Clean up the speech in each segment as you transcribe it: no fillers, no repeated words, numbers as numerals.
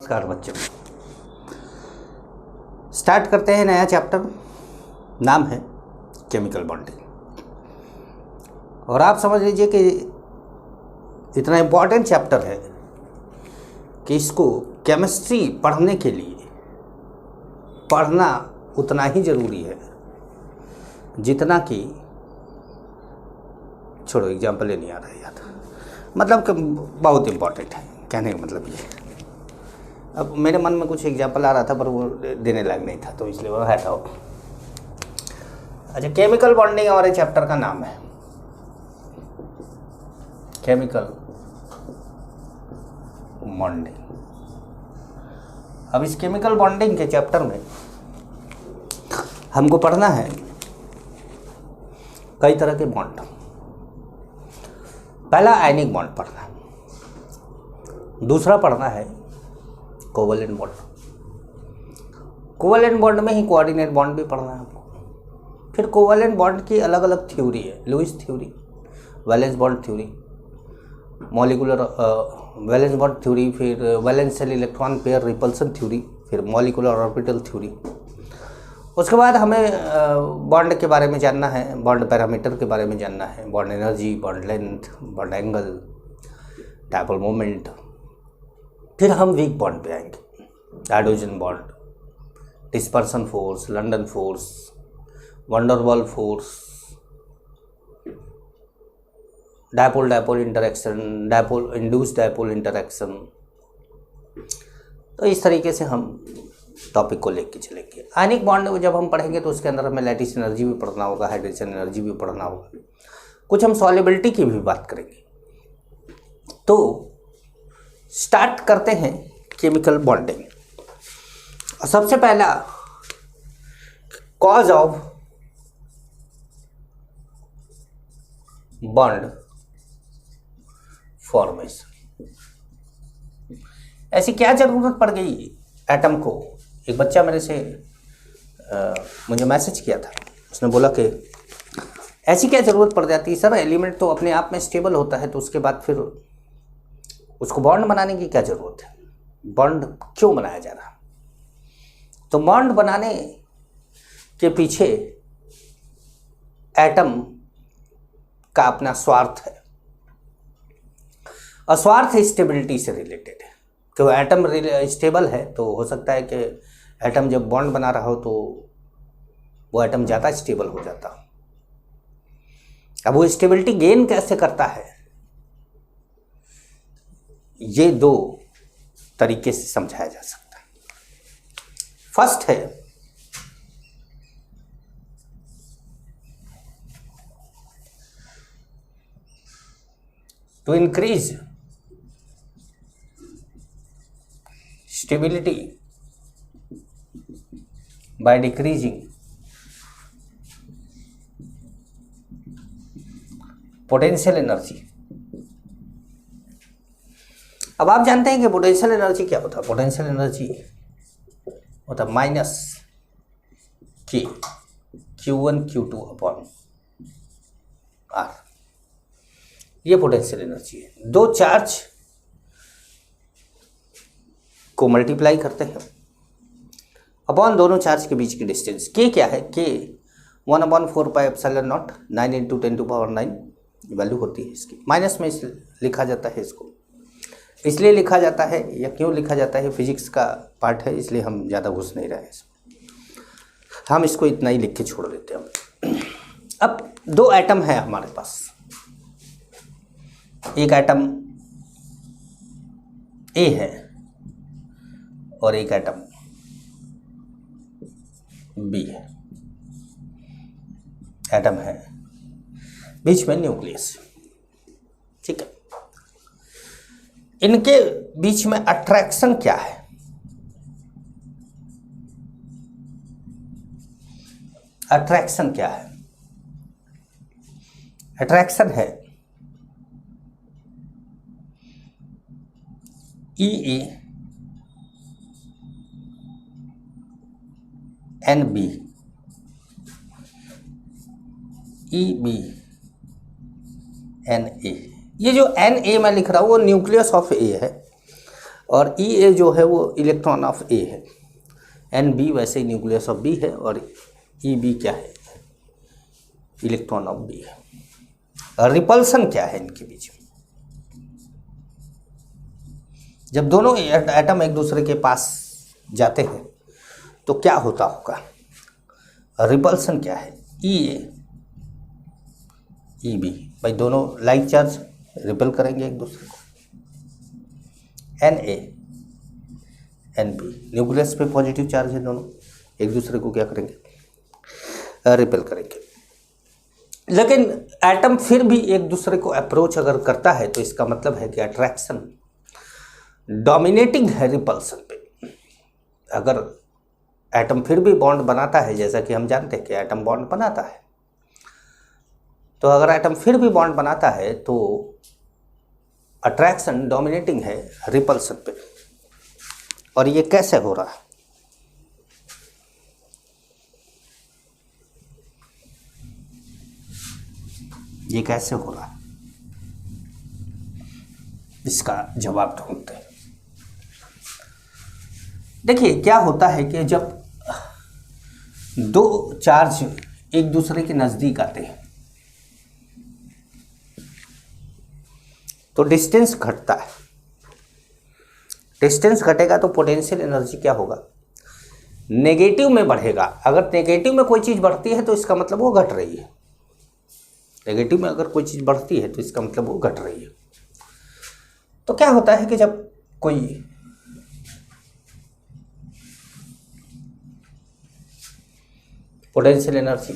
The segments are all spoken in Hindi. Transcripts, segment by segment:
नमस्कार बच्चों, स्टार्ट करते हैं नया चैप्टर। नाम है केमिकल बॉन्डिंग। और आप समझ लीजिए कि इतना इम्पॉर्टेंट चैप्टर है कि इसको केमिस्ट्री पढ़ने के लिए पढ़ना उतना ही ज़रूरी है जितना कि छोड़ो एग्जाम्पल ही नहीं आ रहा है याद, मतलब कि बहुत इम्पॉर्टेंट है। कहने का मतलब ये, अब मेरे मन में कुछ एग्जाम्पल आ रहा था पर वो देने लायक नहीं था, तो इसलिए वो हटाओ। अच्छा, केमिकल बॉन्डिंग हमारे चैप्टर का नाम है, केमिकल बॉन्डिंग। अब इस केमिकल बॉन्डिंग के चैप्टर में हमको पढ़ना है कई तरह के बॉन्ड। पहला आयनिक बॉन्ड पढ़ना है, दूसरा पढ़ना है कोवलेंट बॉन्ड। कोवलेंट बॉन्ड में ही कोऑर्डिनेट बॉन्ड भी पढ़ना है हमको। फिर कोवलेंट बॉन्ड की अलग अलग थ्योरी है, Lewis theory, valence bond theory, molecular valence bond theory, फिर valence shell electron pair repulsion theory, फिर मॉलिकुलर ऑर्बिटल थ्योरी। उसके बाद हमें बॉन्ड के बारे में जानना है, बॉन्ड पैरामीटर के बारे में जानना है, bond energy, bond length, bond angle, dipole moment. फिर हम वीक बॉन्ड पे आएंगे, hydrogen bond, dispersion force, London force, van der Waals force, dipole dipole interaction, dipole induced dipole interaction. तो इस तरीके से हम टॉपिक को लेके चलेंगे। आयनिक बॉन्ड जब हम पढ़ेंगे तो उसके अंदर हमें लैटिस एनर्जी भी पढ़ना होगा, हाइड्रोजन एनर्जी भी पढ़ना होगा, कुछ हम सॉल्युबिलिटी की भी बात करेंगे। तो स्टार्ट करते हैं केमिकल बॉन्डिंग। सबसे पहला कॉज ऑफ बॉन्ड फॉर्मेशन। ऐसी क्या जरूरत पड़ गई एटम को? एक बच्चा मेरे से मुझे मैसेज किया था, उसने बोला कि ऐसी क्या ज़रूरत पड़ जाती है सर, एलिमेंट तो अपने आप में स्टेबल होता है, तो उसके बाद फिर उसको बॉन्ड बनाने की क्या ज़रूरत है, बॉन्ड क्यों बनाया जा रहा? तो बॉन्ड बनाने के पीछे एटम का अपना स्वार्थ है, और स्वार्थ स्टेबिलिटी से रिलेटेड है। तो एटम स्टेबल है तो हो सकता है कि एटम जब बॉन्ड बना रहा हो तो वो एटम ज़्यादा स्टेबल हो जाता हो। अब वो स्टेबिलिटी गेन कैसे करता है, ये दो तरीके से समझाया जा सकता है। फर्स्ट है to increase stability by decreasing potential energy। अब आप जानते हैं कि पोटेंशियल एनर्जी क्या होता है? पोटेंशियल एनर्जी होता है माइनस के Q1 Q2 अपॉन R। ये पोटेंशियल एनर्जी है। दो चार्ज को मल्टीप्लाई करते हैं अपॉन दोनों चार्ज के बीच की डिस्टेंस। के क्या है? के 1/4 पाई एप्सिलॉन नॉट 9 × 10⁹ वैल्यू होती है इसकी। माइनस में लिखा जाता है इसको, इसलिए लिखा जाता है या क्यों लिखा जाता है, फिजिक्स का पार्ट है, इसलिए हम ज़्यादा घुस नहीं रहे हैं इसमें, हम इसको इतना ही लिख के छोड़ देते हैं। अब दो एटम है हमारे पास, एक एटम ए है और एक एटम बी है। एटम है, बीच में न्यूक्लियस, ठीक है। इनके बीच में अट्रैक्शन क्या है? अट्रैक्शन क्या है? अट्रैक्शन है E A N B, E B N A. ये जो एन ए मैं लिख रहा हूँ वो न्यूक्लियस ऑफ ए है, और ई ए जो है वो इलेक्ट्रॉन ऑफ ए है, एन बी वैसे ही न्यूक्लियस ऑफ बी है, और ई बी क्या है, इलेक्ट्रॉन ऑफ बी है। रिपल्सन क्या है इनके बीच में? जब दोनों एटम एक दूसरे के पास जाते हैं तो क्या होता होगा? रिपल्सन क्या है? ई ए ई बी, भाई दोनों लाइक चार्ज रिपेल करेंगे एक दूसरे को। N A N B, nucleus पे पॉजिटिव चार्ज है, दोनों एक दूसरे को क्या करेंगे? रिपेल करेंगे। लेकिन एटम फिर भी एक दूसरे को अप्रोच अगर करता है तो इसका मतलब है कि अट्रैक्शन डोमिनेटिंग है रिपल्सन पे। अगर एटम फिर भी बॉन्ड बनाता है, जैसा कि हम जानते हैं कि एटम बॉन्ड बनाता है, तो अगर एटम फिर भी बॉन्ड बनाता है तो अट्रैक्शन डोमिनेटिंग है रिपल्सन पे। और ये कैसे हो रहा है? ये कैसे हो रहा है? इसका जवाब ढूंढते हैं। देखिए क्या होता है कि जब दो चार्ज एक दूसरे के नजदीक आते हैं तो डिस्टेंस घटता है। डिस्टेंस घटेगा तो पोटेंशियल एनर्जी क्या होगा? नेगेटिव में बढ़ेगा। अगर नेगेटिव में कोई चीज़ बढ़ती है तो इसका मतलब वो घट रही है। नेगेटिव में अगर कोई चीज़ बढ़ती है तो इसका मतलब वो घट रही है। तो क्या होता है कि जब कोई पोटेंशियल एनर्जी,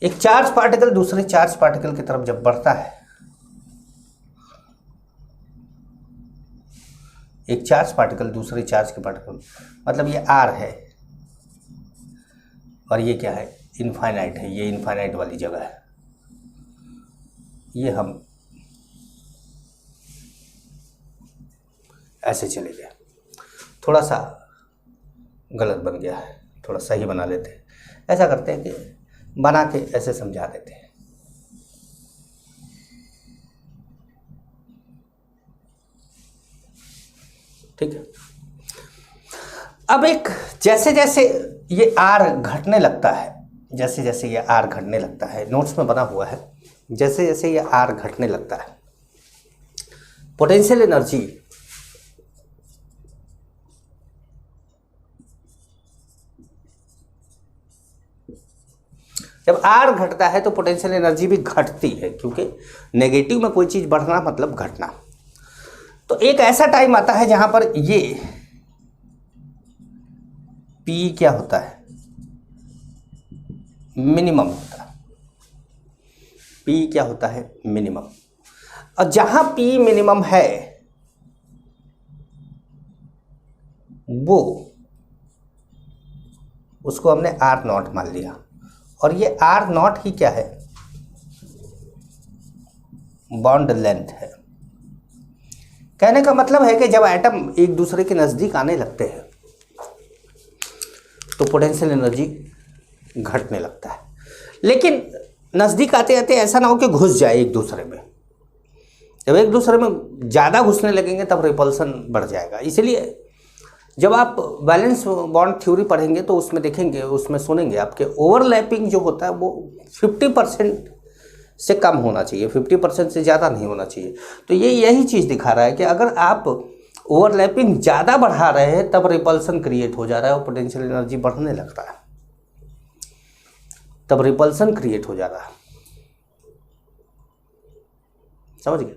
एक चार्ज पार्टिकल दूसरे चार्ज पार्टिकल की तरफ जब बढ़ता है, एक चार्ज पार्टिकल दूसरे चार्ज के पार्टिकल, मतलब ये आर है और ये क्या है? इनफाइनाइट है। ये इनफाइनाइट वाली जगह है। ये हम ऐसे चले गए, थोड़ा सा गलत बन गया है, थोड़ा सही बना लेते हैं। ऐसा करते हैं कि बना के ऐसे समझा देते हैं। ठीक है। अब एक जैसे जैसे ये आर घटने लगता है, जैसे जैसे ये आर घटने लगता है, नोट्स में बना हुआ है, जैसे जैसे ये आर घटने लगता है, पोटेंशियल एनर्जी जब आर घटता है तो पोटेंशियल एनर्जी भी घटती है, क्योंकि नेगेटिव में कोई चीज़ बढ़ना मतलब घटना। तो एक ऐसा टाइम आता है जहां पर ये पी क्या होता है? मिनिमम होता है। पी क्या होता है? मिनिमम। और जहां पी मिनिमम है वो उसको हमने आर नॉट मान लिया, और ये आर नॉट ही क्या है? बॉन्ड लेंथ है। कहने का मतलब है कि जब एटम एक दूसरे के नज़दीक आने लगते हैं तो पोटेंशियल एनर्जी घटने लगता है। लेकिन नज़दीक आते आते ऐसा ना हो कि घुस जाए एक दूसरे में। जब एक दूसरे में ज़्यादा घुसने लगेंगे तब रिपल्सन बढ़ जाएगा। इसलिए जब आप बैलेंस बॉन्ड थ्योरी पढ़ेंगे तो उसमें देखेंगे, उसमें सुनेंगे आपके ओवरलैपिंग जो होता है वो 50% से कम होना चाहिए, 50% से ज़्यादा नहीं होना चाहिए। तो ये यही चीज़ दिखा रहा है कि अगर आप ओवरलैपिंग ज़्यादा बढ़ा रहे हैं तब रिपल्सन क्रिएट हो जा रहा है और पोटेंशियल एनर्जी बढ़ने लगता है, तब रिपल्सन क्रिएट हो जा रहा है। समझ गए?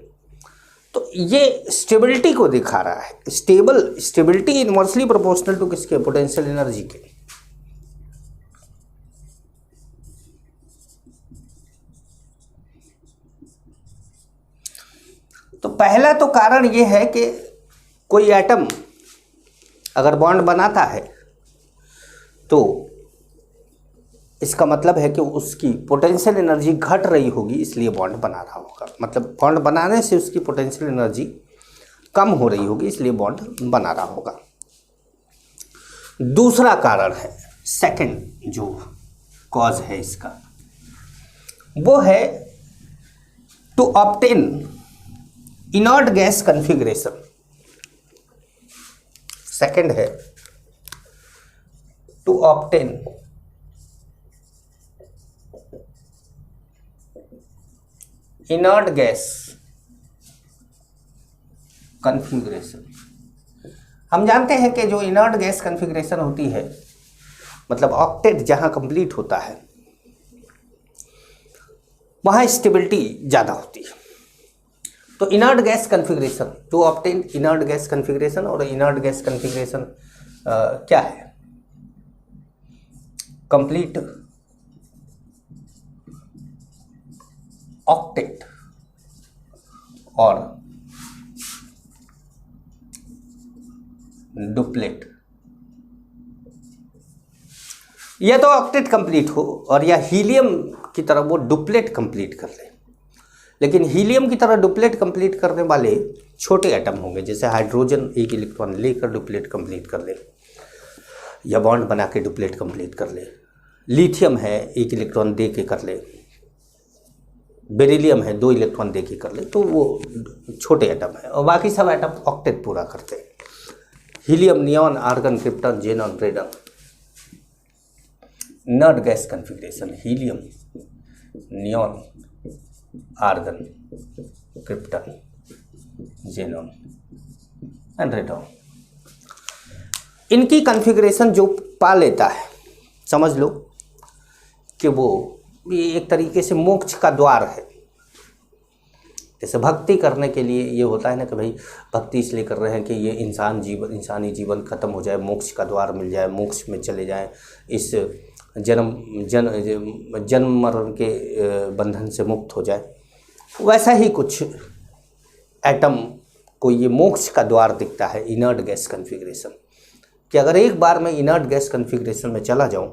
तो ये स्टेबिलिटी को दिखा रहा है। स्टेबिलिटी इनवर्सली प्रोपोर्शनल टू किसके? पोटेंशियल एनर्जी के। तो पहला तो कारण ये है कि कोई एटम अगर बॉन्ड बनाता है तो इसका मतलब है कि उसकी पोटेंशियल एनर्जी घट रही होगी, इसलिए बॉन्ड बना रहा होगा। मतलब बॉन्ड बनाने से उसकी पोटेंशियल एनर्जी कम हो रही होगी, इसलिए बॉन्ड बना रहा होगा। दूसरा कारण है, सेकंड जो कॉज है इसका, वो है to obtain inert gas configuration. Second है to obtain inert gas configuration. हम जानते हैं कि जो इनर्ट गैस कॉन्फ़िगरेशन होती है, मतलब ऑक्टेट जहां कंप्लीट होता है वहां स्टेबिलिटी ज़्यादा होती है। तो inert gas configuration, to obtain inert gas configuration, और इनर्ट गैस कॉन्फ़िगरेशन क्या है? कंप्लीट ऑक्टेट और डुप्लेट, या तो ऑक्टेट कंप्लीट हो और या हीलियम की तरह वो डुप्लेट कंप्लीट कर ले। लेकिन हीलियम की तरह डुप्लेट कंप्लीट करने वाले छोटे एटम होंगे, जैसे हाइड्रोजन एक इलेक्ट्रॉन लेकर डुप्लेट कंप्लीट कर ले या बॉन्ड बना के डुप्लेट कंप्लीट कर ले। लिथियम है, एक इलेक्ट्रॉन दे के कर ले। बेरिलियम है, 2 इलेक्ट्रॉन दे के कर ले, तो वो छोटे एटम है। और बाकी सब एटम ऑक्टेट पूरा करते हैं। Helium, neon, argon, krypton, xenon, radon. Inert gas configuration helium, neon, argon, krypton, xenon and radon. इनकी कॉन्फ़िगरेशन जो पा लेता है, समझ लो कि वो ये एक तरीके से मोक्ष का द्वार है। जैसे भक्ति करने के लिए ये होता है ना कि भाई भक्ति इसलिए कर रहे हैं कि ये इंसानी जीवन खत्म हो जाए, मोक्ष का द्वार मिल जाए, मोक्ष में चले जाएं, इस जन्म मरण के बंधन से मुक्त हो जाए। वैसा ही कुछ एटम को ये मोक्ष का द्वार दिखता है इनर्ट गैस कॉन्फ़िगरेशन, कि अगर एक बार मैं इनर्ट गैस कॉन्फ़िगरेशन में चला जाऊं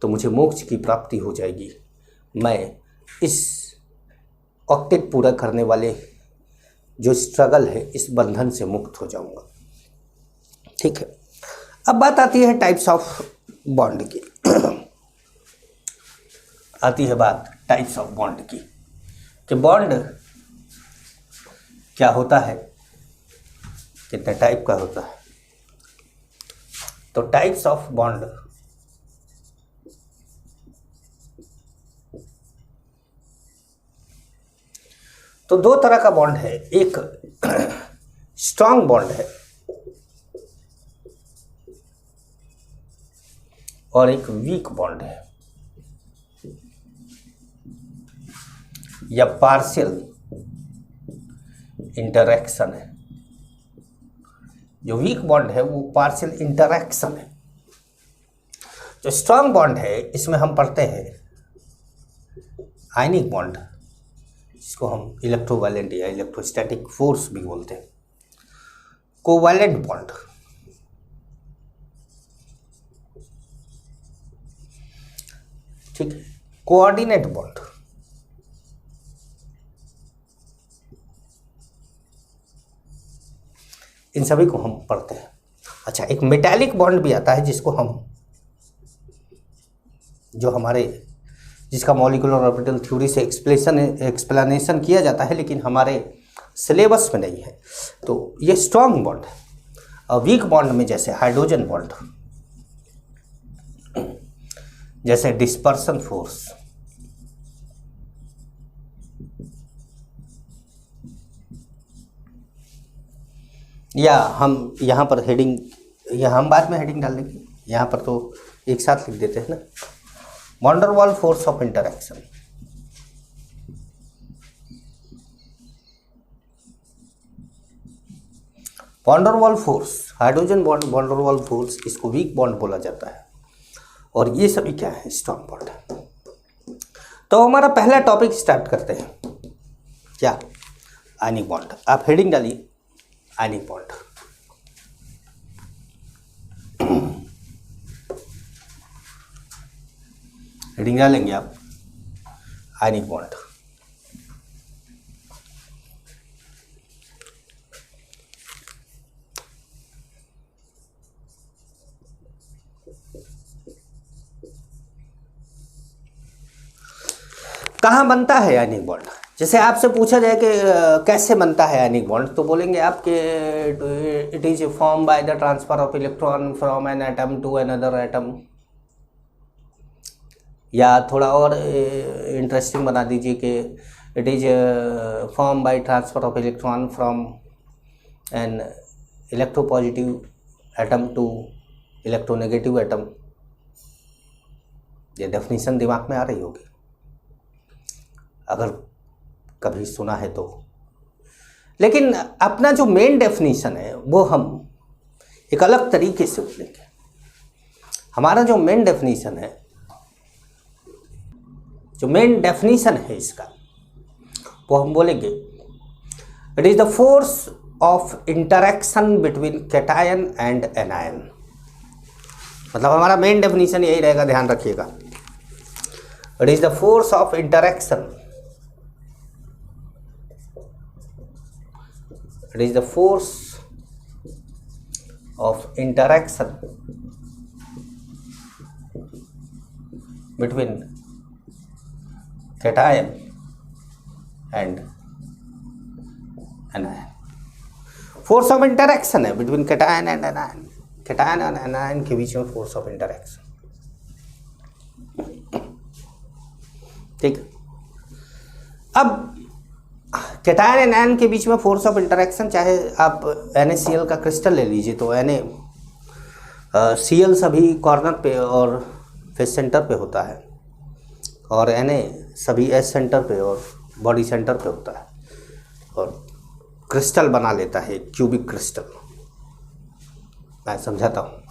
तो मुझे मोक्ष की प्राप्ति हो जाएगी। मैं इस ऑक्टेट पूरा करने वाले जो स्ट्रगल है, इस बंधन से मुक्त हो जाऊंगा। ठीक है, अब बात आती है टाइप्स ऑफ बॉन्ड की। आती है बात टाइप्स ऑफ बॉन्ड की कि बॉन्ड क्या होता है, कितने टाइप का होता है। तो टाइप्स ऑफ बॉन्ड, तो 2 तरह का बॉन्ड है। एक स्ट्रॉन्ग बॉन्ड है और एक वीक बॉन्ड है, या पार्शियल इंटरैक्शन है। जो वीक बॉन्ड है वो पार्शियल इंटरैक्शन है। जो स्ट्रॉन्ग बॉन्ड है इसमें हम पढ़ते हैं आयनिक बॉन्ड, जिसको हम इलेक्ट्रोवायलेंट या इलेक्ट्रोस्टैटिक फोर्स भी बोलते हैं। कोवैलेंट बॉन्ड, ठीक है। कोऑर्डिनेट बॉन्ड, इन सभी को हम पढ़ते हैं। अच्छा, एक मेटालिक बॉन्ड भी आता है जिसको हम, जो हमारे, जिसका मॉलिक्यूलर ऑर्बिटल थ्योरी से एक्सप्लेनेशन किया जाता है, लेकिन हमारे सिलेबस में नहीं है। तो ये स्ट्रॉन्ग बॉन्ड है। और वीक बॉन्ड में जैसे हाइड्रोजन बॉन्ड, जैसे डिस्पर्सन फोर्स, या हम यहाँ पर हेडिंग, या हम बाद में हेडिंग डाल देंगे, यहाँ पर तो एक साथ लिख देते हैं ना। वॉन डर वाल फोर्स ऑफ इंटरैक्शन, वॉन डर वाल फोर्स, हाइड्रोजन बॉन्ड वॉन डर वाल फोर्स, इसको वीक बॉन्ड बोला जाता है। और ये सभी क्या है? स्ट्रॉन्ग बॉन्ड है। तो हमारा पहला टॉपिक स्टार्ट करते हैं, क्या? Ionic bond. आप हेडिंग डालिए आयनिक बॉन्ड। हेडिंग डालेंगे आप आयनिक बॉन्ड। कहाँ बनता है आयनिक बॉन्ड? जैसे आपसे पूछा जाए कि कैसे बनता है आयनिक बॉन्ड, तो बोलेंगे आप कि it is form by the transfer of electron from an atom to another atom, या थोड़ा और इंटरेस्टिंग बना दीजिए कि it is form by transfer of electron from an electropositive atom to electronegative atom. ये डेफिनेशन दिमाग में आ रही होगी अगर कभी सुना है तो। लेकिन अपना जो मेन डेफिनेशन है वो हम एक अलग तरीके से बोलेंगे। हमारा जो मेन डेफिनेशन है इसका, वो हम बोलेंगे it is the force of interaction between cation and anion. मतलब हमारा मेन डेफिनेशन यही रहेगा, ध्यान रखिएगा। It is the force of interaction, it is the force of interaction between cation and anion। Force of interaction है between cation and anion, cation और एनायन के बीच में फोर्स ऑफ इंटरेक्शन। ठीक है, अब कैटायन एंड एनायन के बीच में फोर्स ऑफ इंटरेक्शन, चाहे आप NaCl का क्रिस्टल ले लीजिए तो NaCl सभी कॉर्नर पे और फेस सेंटर पे होता है, और Na सभी एज सेंटर पे और बॉडी सेंटर पे होता है, और क्रिस्टल बना लेता है, क्यूबिक क्रिस्टल। मैं समझाता हूँ।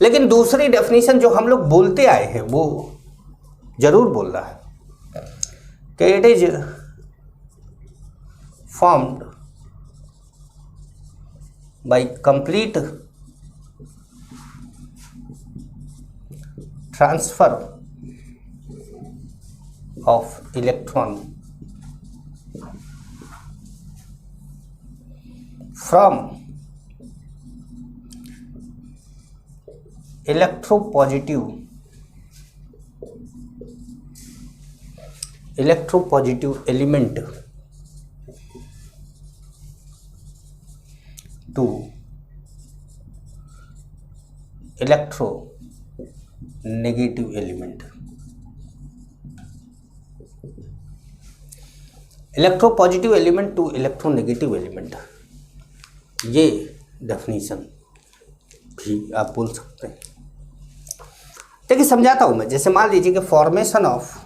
लेकिन दूसरी डेफिनेशन जो हम लोग बोलते आए हैं वो जरूर बोल रहा है कि it is formed by complete transfer of electron from electropositive element to electronegative element. Electropositive element to electronegative element, ये डेफिनेशन भी आप बोल सकते हैं। देखिए समझाता हूं मैं। जैसे मान लीजिए कि फॉर्मेशन ऑफ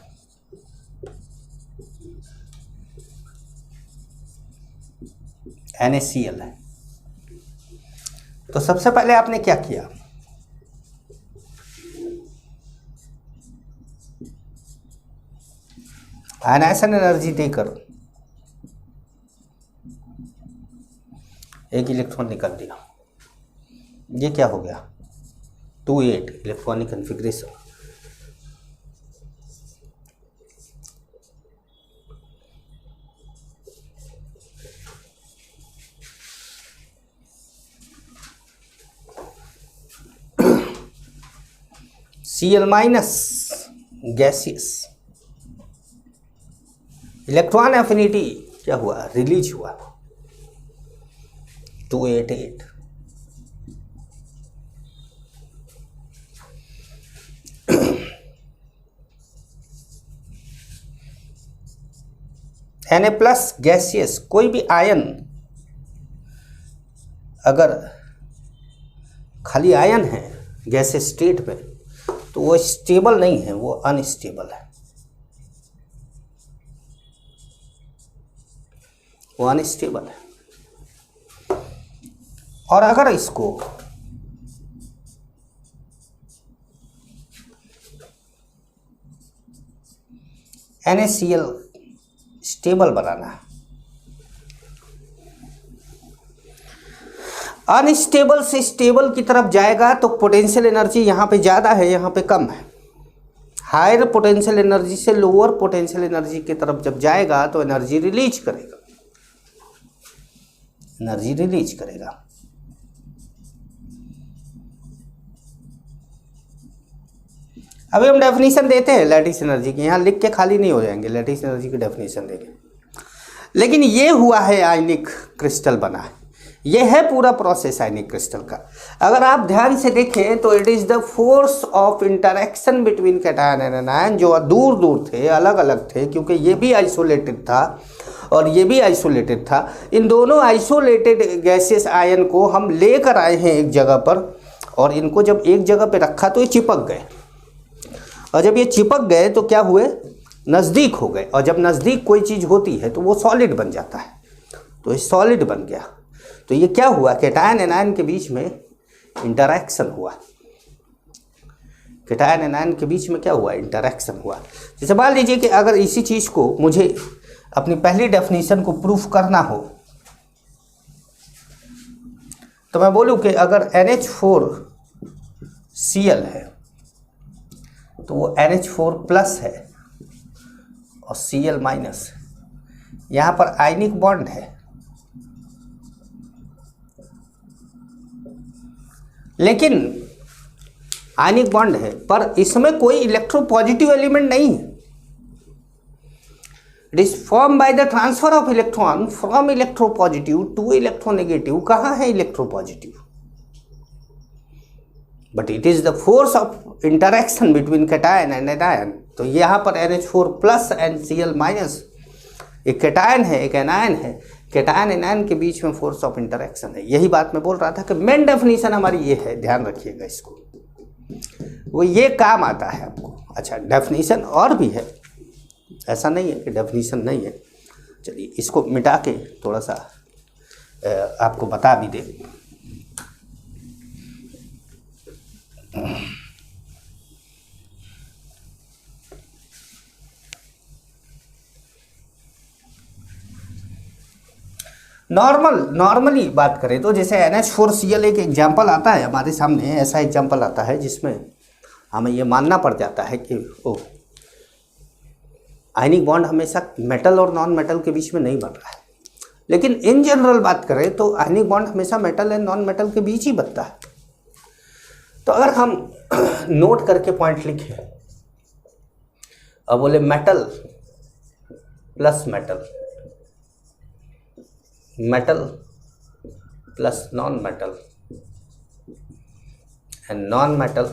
NaCl है, तो सबसे पहले आपने क्या किया, आयनाइजेशन एनर्जी देकर एक इलेक्ट्रॉन निकाल दिया। ये क्या हो गया, 2s electronic configuration. Cl minus gaseous, electron affinity क्या हुआ, रिलीज हुआ 288। Na प्लस गैसियस, कोई भी आयन अगर खाली आयन है गैसियस स्टेट में तो वो स्टेबल नहीं है, वो अनस्टेबल है, वो अनस्टेबल है। और अगर इसको NaCl स्टेबल बनाना है, अनस्टेबल से स्टेबल की तरफ जाएगा तो पोटेंशियल एनर्जी यहाँ पे ज़्यादा है, यहाँ पे कम है। हायर पोटेंशियल एनर्जी से लोअर पोटेंशियल एनर्जी की तरफ जब जाएगा तो एनर्जी रिलीज करेगा, एनर्जी रिलीज करेगा। अभी हम डेफिनेशन देते हैं लैटिस एनर्जी की, यहाँ लिख के खाली नहीं हो जाएंगे, लैटिस एनर्जी की डेफिनेशन देंगे। लेकिन ये हुआ है आयनिक क्रिस्टल बना है, ये है पूरा प्रोसेस आयनिक क्रिस्टल का। अगर आप ध्यान से देखें तो it is the force of interaction between cation and anion, जो दूर दूर थे, अलग अलग थे, क्योंकि ये भी आइसोलेटेड था और ये भी आइसोलेटेड था। इन दोनों आइसोलेटेड गैसेस आयन को हम लेकर आए हैं एक जगह पर, और इनको जब एक जगह पर रखा तो ये चिपक गए, और जब ये चिपक गए तो क्या हुए, नज़दीक हो गए। और जब नज़दीक कोई चीज़ होती है तो वो सॉलिड बन जाता है, तो ये सॉलिड बन गया। तो ये क्या हुआ, कैटायन एनायन के बीच में इंटरैक्शन हुआ, कैटायन एनायन के बीच में क्या हुआ, इंटरैक्शन हुआ। जैसे मान लीजिए कि अगर इसी चीज़ को मुझे अपनी पहली डेफिनेशन को प्रूफ करना हो, तो मैं बोलूँ कि अगर NH4Cl है तो वो NH4+ है और Cl-, यहाँ पर आयनिक बॉन्ड है, लेकिन आयनिक बॉन्ड है पर इसमें कोई इलेक्ट्रोपॉजिटिव एलिमेंट नहीं है। It is form by the transfer of electron from electropositive to electronegative. कहाँ है electropositive? But it is the force of interaction between cation and anion. तो यहाँ पर NH4+ एंड Cl-, एक कैटायन है एक एनायन है, कैटायन एनायन के बीच में फोर्स ऑफ इंटरेक्शन है। यही बात मैं बोल रहा था कि मेन डेफिनेशन हमारी ये है, ध्यान रखिएगा इसको, वो ये काम आता है आपको। अच्छा, डेफिनेशन और भी है, ऐसा नहीं है कि डेफिनेशन नहीं है। चलिए इसको मिटा के थोड़ा सा आपको बता भी दे। नॉर्मली बात करें तो जैसे NH4Cl एक एग्जाम्पल आता है हमारे सामने, ऐसा एग्जाम्पल आता है जिसमें हमें ये मानना पड़ जाता है कि आयनिक बॉन्ड हमेशा मेटल और नॉन मेटल के बीच में नहीं बन रहा है। लेकिन इन जनरल बात करें तो आयनिक बॉन्ड हमेशा मेटल एंड नॉन मेटल के बीच ही बनता है। तो अगर हम नोट करके पॉइंट लिखें और बोले metal plus metal, metal plus non metal and non metal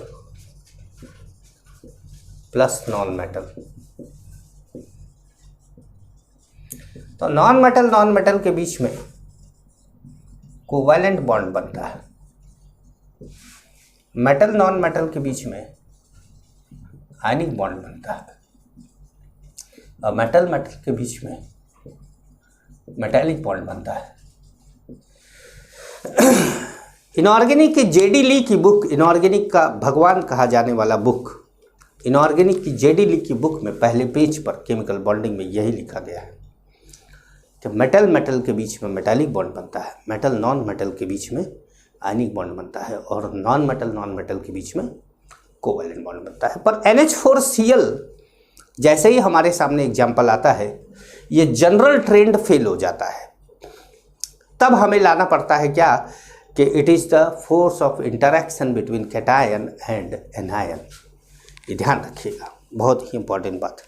plus non metal, तो नॉन मेटल के बीच में कोवैलेंट बॉन्ड बनता है, मेटल नॉन मेटल के बीच में आयनिक बॉन्ड बनता है, और मेटल के बीच में मेटालिक बॉन्ड बनता है। इनऑर्गेनिक की जेडी ली की बुक, इनऑर्गेनिक का भगवान कहा जाने वाला बुक, इनऑर्गेनिक की जेडी ली की बुक में पहले पेज पर केमिकल बॉन्डिंग में यही लिखा गया है कि मेटल के बीच में मेटालिक बॉन्ड बनता है, मेटल नॉन मेटल के बीच में आयनिक बॉन्ड बनता है, और नॉन मेटल के बीच में कोवैलेंट बॉन्ड बनता है। पर NH4Cl जैसे ही हमारे सामने एग्जाम्पल आता है, ये जनरल ट्रेंड फेल हो जाता है। तब हमें लाना पड़ता है क्या, कि it is the force of interaction between cation and anion. ये ध्यान रखिएगा, बहुत ही इंपॉर्टेंट बात है।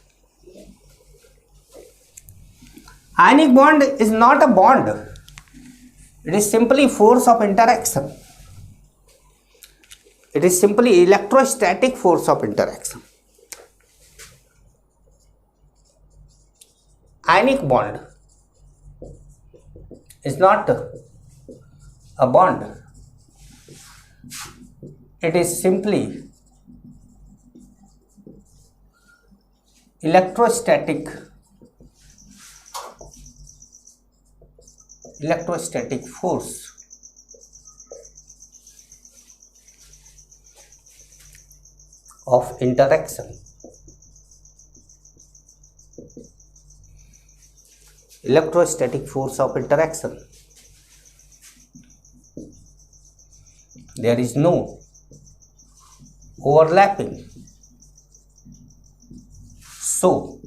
Ionic bond is not a bond, it is simply force of interaction, it is simply electrostatic force of interaction. Ionic bond is not a bond, it is simply electrostatic force of interaction, electrostatic force of interaction. There is no overlapping, so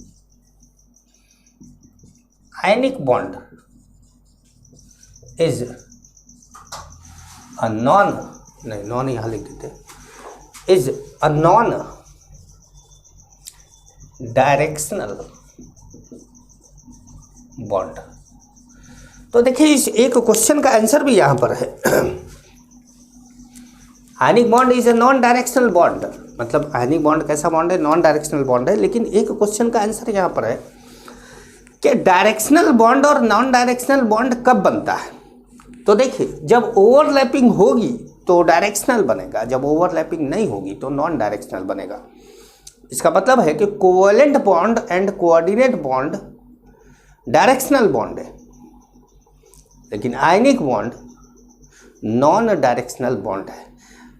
ionic bond is a non यहाँ लिख देते, is a non directional bond. तो देखिए इस एक क्वेश्चन का आंसर भी यहां पर है। Ionic bond is a non directional bond, मतलब आयनिक बॉन्ड कैसा बॉन्ड है? नॉन डायरेक्शनल बॉन्ड है। लेकिन एक क्वेश्चन का आंसर यहां पर है कि डायरेक्शनल बॉन्ड और नॉन डायरेक्शनल बॉन्ड कब बनता है? तो देखिए जब ओवरलैपिंग होगी तो डायरेक्शनल बनेगा, जब ओवरलैपिंग नहीं होगी तो नॉन डायरेक्शनल बनेगा। इसका मतलब है कि covalent bond and coordinate bond directional bond है, लेकिन ionic bond non directional bond है।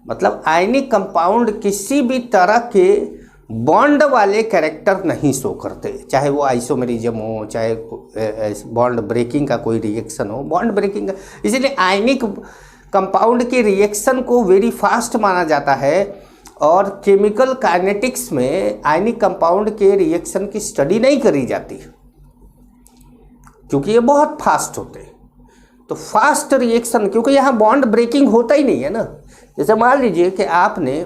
मतलब आयनिक कंपाउंड किसी भी तरह के बॉन्ड वाले कैरेक्टर नहीं शो करते, चाहे वो आइसोमेरिज्म हो, चाहे बॉन्ड ब्रेकिंग का कोई रिएक्शन हो, बॉन्ड ब्रेकिंग का। इसलिए आयनिक कंपाउंड के रिएक्शन को वेरी फास्ट माना जाता है और केमिकल काइनेटिक्स में आयनिक कंपाउंड के रिएक्शन की स्टडी नहीं करी जाती क्योंकि ये बहुत फास्ट होते हैं। तो फास्ट रिएक्शन, क्योंकि यहाँ बॉन्ड ब्रेकिंग होता ही नहीं है ना। जैसे मान लीजिए कि आपने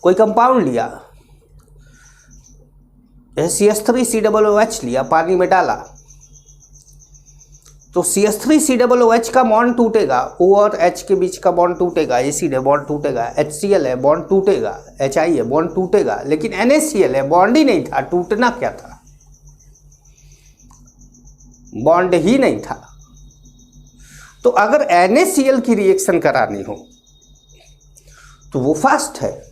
कोई कंपाउंड लिया, CH3COOH लिया, पानी में डाला, तो CH3COOH का बॉन्ड टूटेगा, O और H के बीच का बॉन्ड टूटेगा, एसिड है बॉन्ड टूटेगा, HCl है बॉन्ड टूटेगा, HI है बॉन्ड टूटेगा, लेकिन NaCl है बॉन्ड ही नहीं था। टूटना क्या था? बॉन्ड ही नहीं था। तो अगर NaCl की रिएक्शन करानी हो तो वो फास्ट है,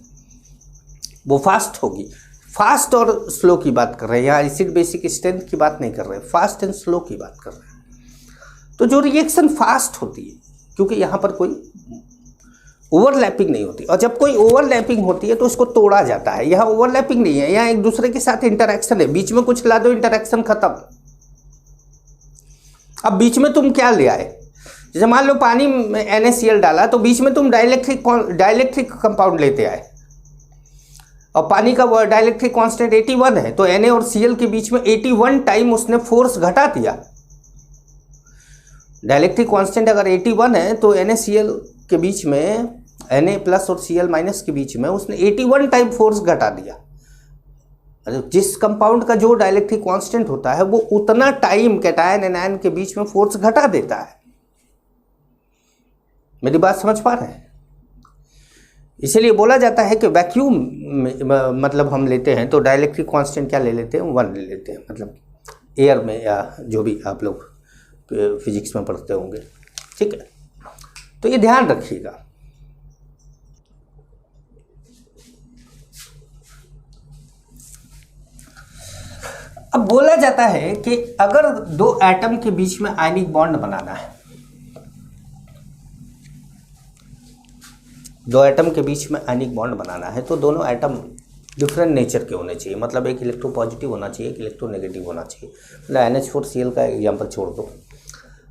वो फास्ट होगी। फास्ट और स्लो की बात कर रहे हैं यहाँ, एसिड बेसिक स्ट्रेंथ की बात नहीं कर रहे, फास्ट एंड स्लो की बात कर रहे हैं। तो जो रिएक्शन फास्ट होती है, क्योंकि यहाँ पर कोई ओवरलैपिंग नहीं होती, और जब कोई ओवरलैपिंग होती है तो उसको तोड़ा जाता है। यहाँ ओवरलैपिंग नहीं है, यहाँ एक दूसरे के साथ इंटरेक्शन है, बीच में कुछ ला दो, इंटरेक्शन खत्म। अब बीच में तुम क्या ले आए? जैसे मान लो पानी में NaCl डाला तो बीच में तुम डाइलेक्ट्रिक कंपाउंड लेते आए, और पानी का डाइलेक्ट्रिक कांस्टेंट 81 है, तो Na और Cl के बीच में 81 टाइम उसने फोर्स घटा दिया। डाइलेक्ट्रिक कांस्टेंट अगर 81 है तो NaCl के बीच में, Na प्लस और Cl माइनस के बीच में उसने 81 टाइम फोर्स घटा दिया। जिस कंपाउंड का जो डाइलेक्ट्रिक कांस्टेंट होता है वो उतना टाइम कैटायन एनायन के बीच में फोर्स घटा देता है। मेरी बात समझ पा रहे हैं? इसीलिए बोला जाता है कि वैक्यूम मतलब हम लेते हैं तो डाइलेक्ट्रिक कांस्टेंट क्या ले लेते हैं? 1 ले लेते हैं, मतलब एयर में, या जो भी आप लोग फिजिक्स में पढ़ते होंगे। ठीक है, तो ये ध्यान रखिएगा। अब बोला जाता है कि अगर दो एटम के बीच में आयनिक बॉन्ड बनाना है, दो एटम के बीच में आयनिक बॉन्ड बनाना है, तो दोनों एटम डिफरेंट नेचर के होने चाहिए। मतलब एक इलेक्ट्रोपॉजिटिव होना चाहिए, एक इलेक्ट्रोनेगेटिव होना चाहिए। मतलब NH4Cl का एग्जाम्पल छोड़ दो,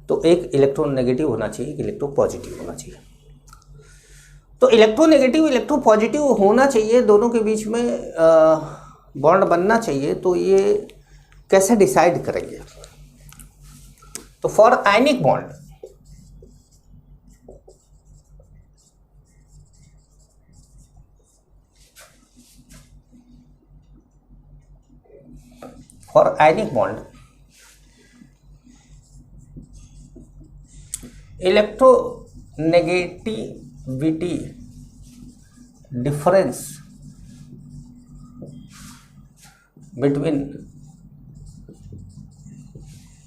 तो एक इलेक्ट्रोनेगेटिव होना चाहिए, एक इलेक्ट्रोपॉजिटिव होना चाहिए। तो इलेक्ट्रोनेगेटिव इलेक्ट्रोपॉजिटिव होना चाहिए, दोनों के बीच में बॉन्ड बनना चाहिए। तो ये कैसे डिसाइड करेंगे? तो for ionic bond, for ionic bond, electronegativity difference between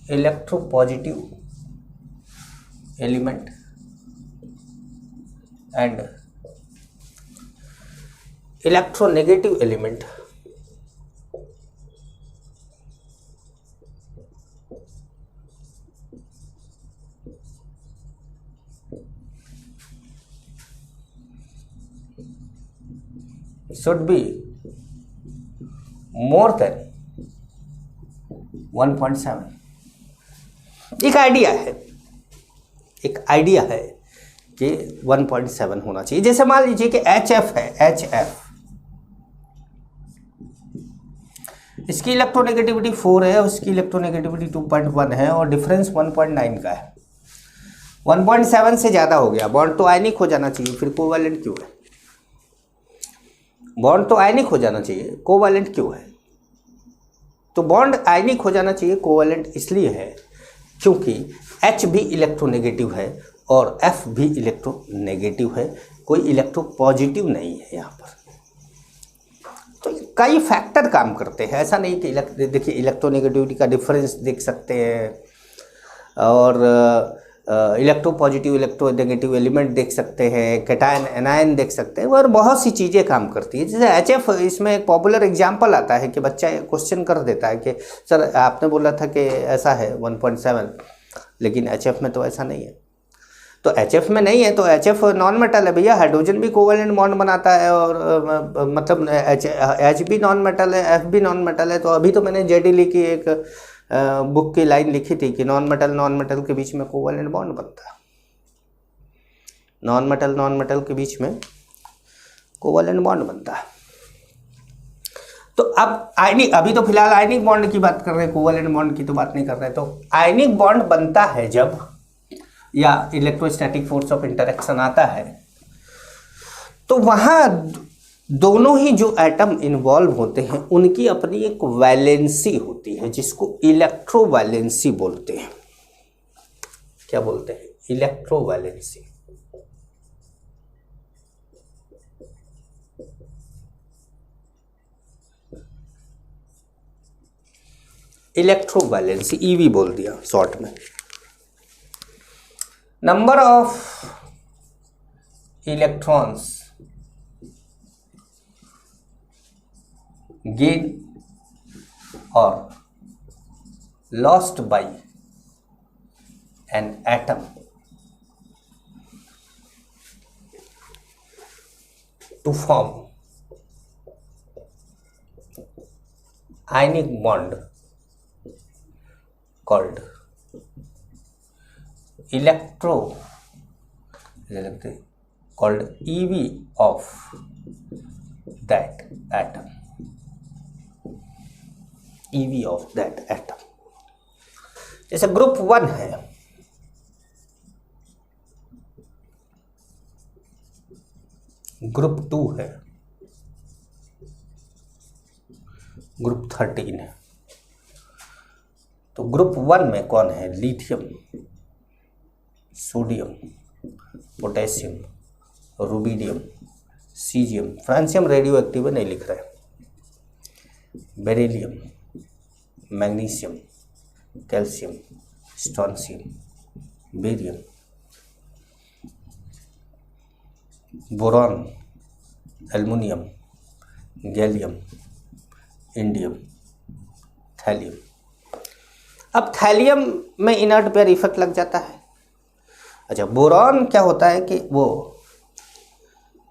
electropositive element and electronegative element should be more than 1.7। एक आइडिया है, एक आइडिया है कि 1.7 होना चाहिए। जैसे मान लीजिए कि HF है, HF, इसकी इलेक्ट्रोनेगेटिविटी 4 है और इसकी इलेक्ट्रोनेगेटिविटी 2.1 है और डिफरेंस 1.9 का है। 1.7 से ज़्यादा हो गया, बॉन्ड तो आयनिक हो जाना चाहिए, फिर कोवैलेंट क्यों है? बॉन्ड तो आयनिक हो जाना चाहिए, कोवैलेंट क्यों है? तो बॉन्ड आयनिक हो जाना चाहिए, कोवैलेंट इसलिए है क्योंकि H भी इलेक्ट्रोनेगेटिव है और F भी इलेक्ट्रोनेगेटिव है, कोई इलेक्ट्रोपॉजिटिव नहीं है यहाँ पर। तो कई फैक्टर काम करते हैं, ऐसा नहीं कि देखिए इलेक्ट्रोनेगेटिविटी का डिफरेंस देख सकते हैं और इलेक्ट्रोपॉजिटिव इलेक्ट्रोनेगेटिव एलिमेंट देख सकते हैं, कैटायन एनायन देख सकते हैं, और बहुत सी चीज़ें काम करती है। जैसे HF, इसमें एक पॉपुलर एग्जांपल आता है कि बच्चा क्वेश्चन कर देता है कि सर आपने बोला था कि ऐसा है 1.7, लेकिन HF में तो ऐसा नहीं है। तो HF में नहीं है तो HF नॉन मेटल है भैया, हाइड्रोजन भी कोवैलेंट बॉन्ड बनाता है और मतलब H भी नॉन मेटल है, F भी नॉन मेटल है। तो अभी तो मैंने JD की एक बुक की लाइन लिखी थी कि नॉन मेटल के बीच में कोवैलेंट बॉन्ड बनता है, नॉन मेटल के बीच में कोवैलेंट बॉन्ड बनता है। तो अब आयनिक, अभी तो फिलहाल आयनिक बॉन्ड की बात कर रहे हैं, कोवैलेंट बॉन्ड की तो बात नहीं कर रहे। तो आयनिक बॉन्ड बनता है जब, या इलेक्ट्रोस्टैटिक फोर्स ऑफ इंटरेक्शन आता है, तो वहां दोनों ही जो एटम इन्वॉल्व होते हैं उनकी अपनी एक वैलेंसी होती है, जिसको इलेक्ट्रोवैलेंसी बोलते हैं। क्या बोलते हैं? इलेक्ट्रोवैलेंसी। इलेक्ट्रोवैलेंसी, EV बोल दिया शॉर्ट में। Number of electrons gain or lost by an atom to form ionic bond called called EV of that atom, EV of that atom। जैसे ग्रुप 1 है, ग्रुप 2 है, ग्रुप 13 है। तो ग्रुप 1 में कौन है? Lithium, sodium, potassium, rubidium, caesium, francium radio active नहीं लिख रहे, beryllium, magnesium, calcium, strontium, barium, boron, aluminium, gallium, indium, thallium. अब थैलियम में इनर्ट पेयर इफेक्ट लग जाता है। अच्छा, बोरॉन क्या होता है कि वो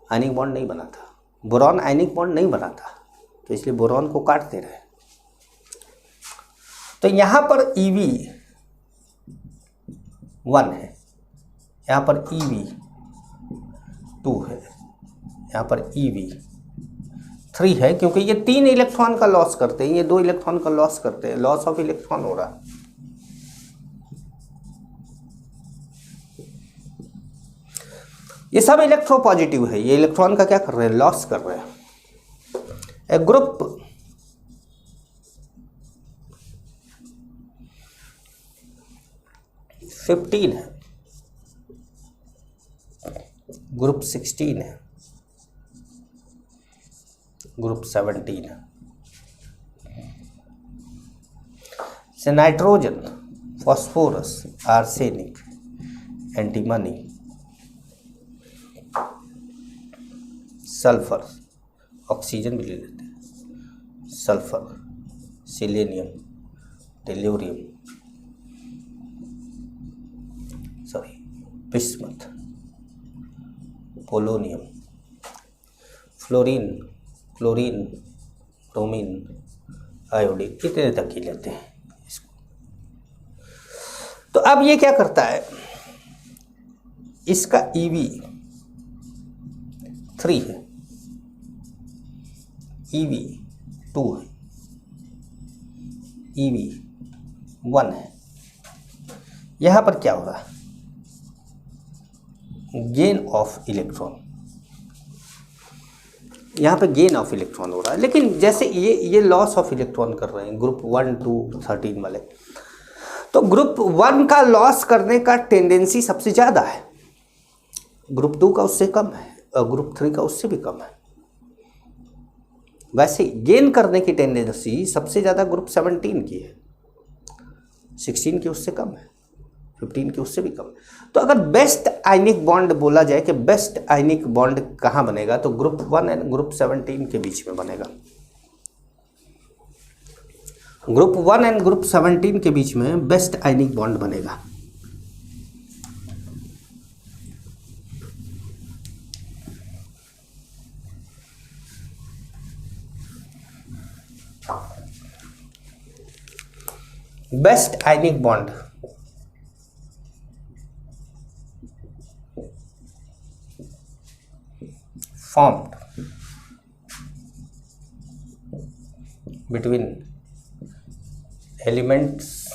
आयनिक बॉन्ड नहीं बनाता, बोरॉन आयनिक बॉन्ड नहीं बनाता, तो इसलिए बोरॉन को काट दे रहे हैं। तो यहां पर EV1 है, यहां पर EV2 है, यहां पर EV3 है, क्योंकि ये 3 इलेक्ट्रॉन का लॉस करते हैं, ये 2 इलेक्ट्रॉन का लॉस करते हैं, लॉस ऑफ इलेक्ट्रॉन हो रहा है। ये सब इलेक्ट्रोपॉजिटिव है, ये इलेक्ट्रॉन का क्या कर रहे हैं? लॉस कर रहे हैं। ग्रुप फिफ्टीन है, ग्रुप 16 है, ग्रुप 17 है। से nitrogen, phosphorus, arsenic, antimony, sulphur, oxygen भी ले लेते हैं, sulphur, selenium, tellurium, bismuth, polonium, fluorine, chlorine, bromine, iodine, इतने तक ही लेते हैं इसको। तो अब ये क्या करता है? इसका EV3 है, EV2 है, EV1 है। यहां पर क्या हो रहा है? Gain of electron. यहाँ पे गेन ऑफ इलेक्ट्रॉन हो रहा है, लेकिन जैसे ये लॉस ऑफ इलेक्ट्रॉन कर रहे हैं ग्रुप 1, 2, 13 वाले, तो ग्रुप 1 का लॉस करने का टेंडेंसी सबसे ज़्यादा है, ग्रुप 2 का उससे कम है और ग्रुप 3 का उससे भी कम है। वैसे गेन करने की टेंडेंसी सबसे ज़्यादा ग्रुप 17 की है, 16 की उससे कम है, 15 की उससे भी कम है। तो अगर बेस्ट आयनिक बॉन्ड बोला जाए कि बेस्ट आयनिक बॉन्ड कहाँ बनेगा, तो ग्रुप 1 एंड ग्रुप 17 के बीच में बनेगा। ग्रुप 1 एंड ग्रुप 17 के बीच में बेस्ट आयनिक बॉन्ड बनेगा। Best ionic bond formed between elements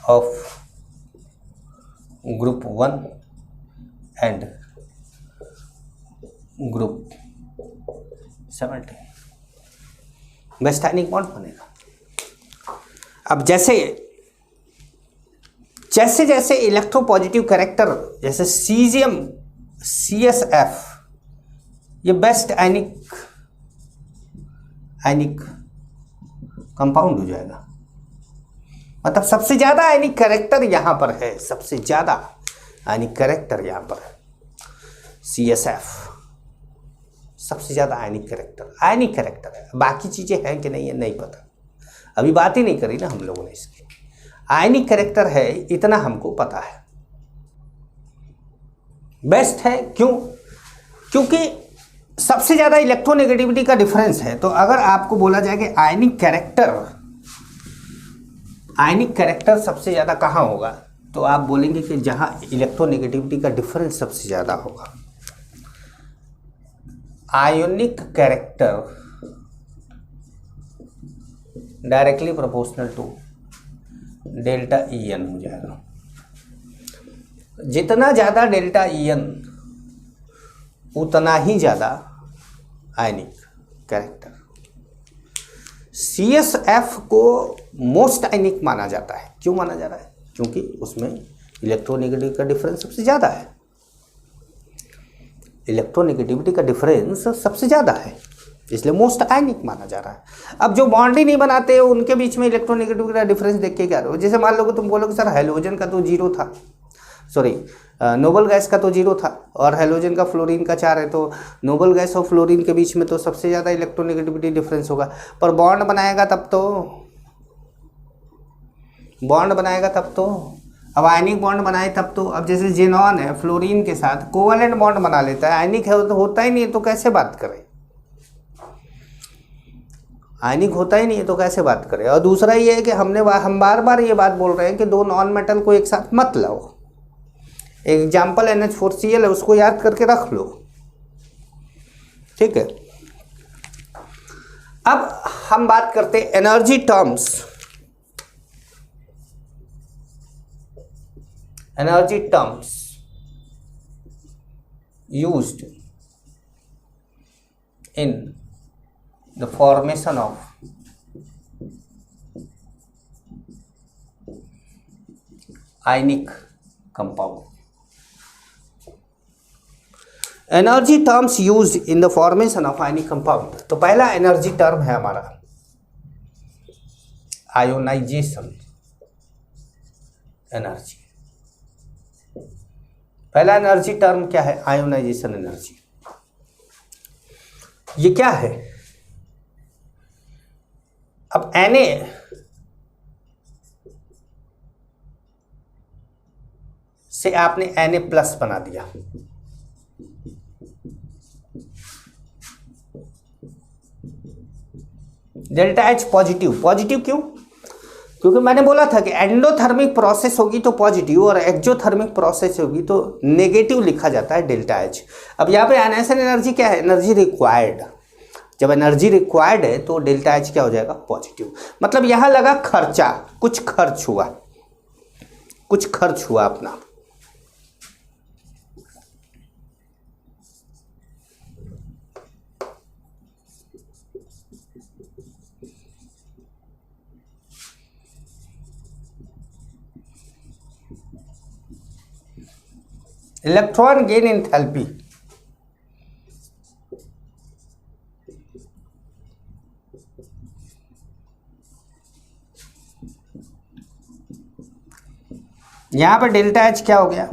of group 1 and group 17 best ionic bond बनेगा। अब जैसे जैसे इलेक्ट्रोपॉजिटिव कैरेक्टर, जैसे सीजियम CSF, ये बेस्ट आयनिक कंपाउंड हो जाएगा। मतलब सबसे ज़्यादा आयनिक कैरेक्टर यहाँ पर है, सबसे ज़्यादा आयनिक कैरेक्टर यहाँ पर है CSF, सबसे ज़्यादा आयनिक कैरेक्टर है। बाकी चीज़ें हैं कि नहीं है नहीं पता, अभी बात ही नहीं करी ना हम लोगों ने इसकी। आयनिक कैरेक्टर है इतना हमको पता है। बेस्ट है क्यों? क्योंकि सबसे ज़्यादा इलेक्ट्रोनेगेटिविटी का डिफरेंस है। तो अगर आपको बोला जाए कि आयनिक कैरेक्टर सबसे ज़्यादा कहाँ होगा, तो आप बोलेंगे कि जहाँ इलेक्ट्रोनेगेटिविटी का डिफरेंस सबसे ज़्यादा होगा। Ionic character directly proportional to delta EN हो जाएगा। जितना ज़्यादा डेल्टा EN उतना ही ज़्यादा आयनिक कैरेक्टर। CSF को मोस्ट आयनिक माना जाता है। क्यों माना जा रहा है? क्योंकि उसमें इलेक्ट्रोनेगेटिविटी का डिफरेंस सबसे ज़्यादा है। इलेक्ट्रोनेगेटिविटी का डिफरेंस सबसे ज़्यादा है, इसलिए मोस्ट आयनिक माना जा रहा है। अब जो बॉन्ड ही नहीं बनाते उनके बीच में इलेक्ट्रोनेगेटिविटी का डिफरेंस देख के क्या रहे हो? जैसे मान लो कि तुम बोलोगे सर हेलोजन का तो 0 था, सॉरी नोबल गैस का तो 0 था और हेलोजन का फ्लोरीन का 4 है, तो नोबल गैस और फ्लोरीन के बीच में तो सबसे ज़्यादा इलेक्ट्रोनेगेटिविटी डिफरेंस होगा। पर बॉन्ड बनाएगा तब तो अब आयनिक बॉन्ड बनाए तब तो। अब जैसे जेनॉन है फ्लोरीन के साथ कोवैलेंट बॉन्ड बना लेता है, आयनिक है तो होता ही नहीं है, तो कैसे बात करें? आयनिक होता ही नहीं है तो कैसे बात करें? और दूसरा ये है कि हम बार बार ये बात बोल रहे हैं कि दो नॉन मेटल को एक साथ मत लाओ। एग्जाम्पल NH4Cl है, उसको याद करके रख लो, ठीक है। अब हम बात करते हैं energy terms used in the formation of ionic compound. Energy terms used in the formation of ionic compound. तो पहला एनर्जी टर्म है हमारा आयोनाइजेशन एनर्जी। पहला एनर्जी टर्म क्या है? Ionization energy. ये क्या है? अब Na से आपने Na+ बना दिया, डेल्टा H पॉजिटिव क्यों? क्योंकि मैंने बोला था कि एंडोथर्मिक प्रोसेस होगी तो पॉजिटिव और एक्सोथर्मिक प्रोसेस होगी तो नेगेटिव लिखा जाता है डेल्टा H। अब यहाँ पे आयनाइजेशन एनर्जी क्या है? Energy required. जब एनर्जी रिक्वायर्ड है तो डेल्टा H क्या हो जाएगा? पॉजिटिव। मतलब यहाँ लगा खर्चा, कुछ खर्च हुआ अपना। इलेक्ट्रॉन गेन एंथैल्पी, यहां पे डेल्टा एच क्या हो गया,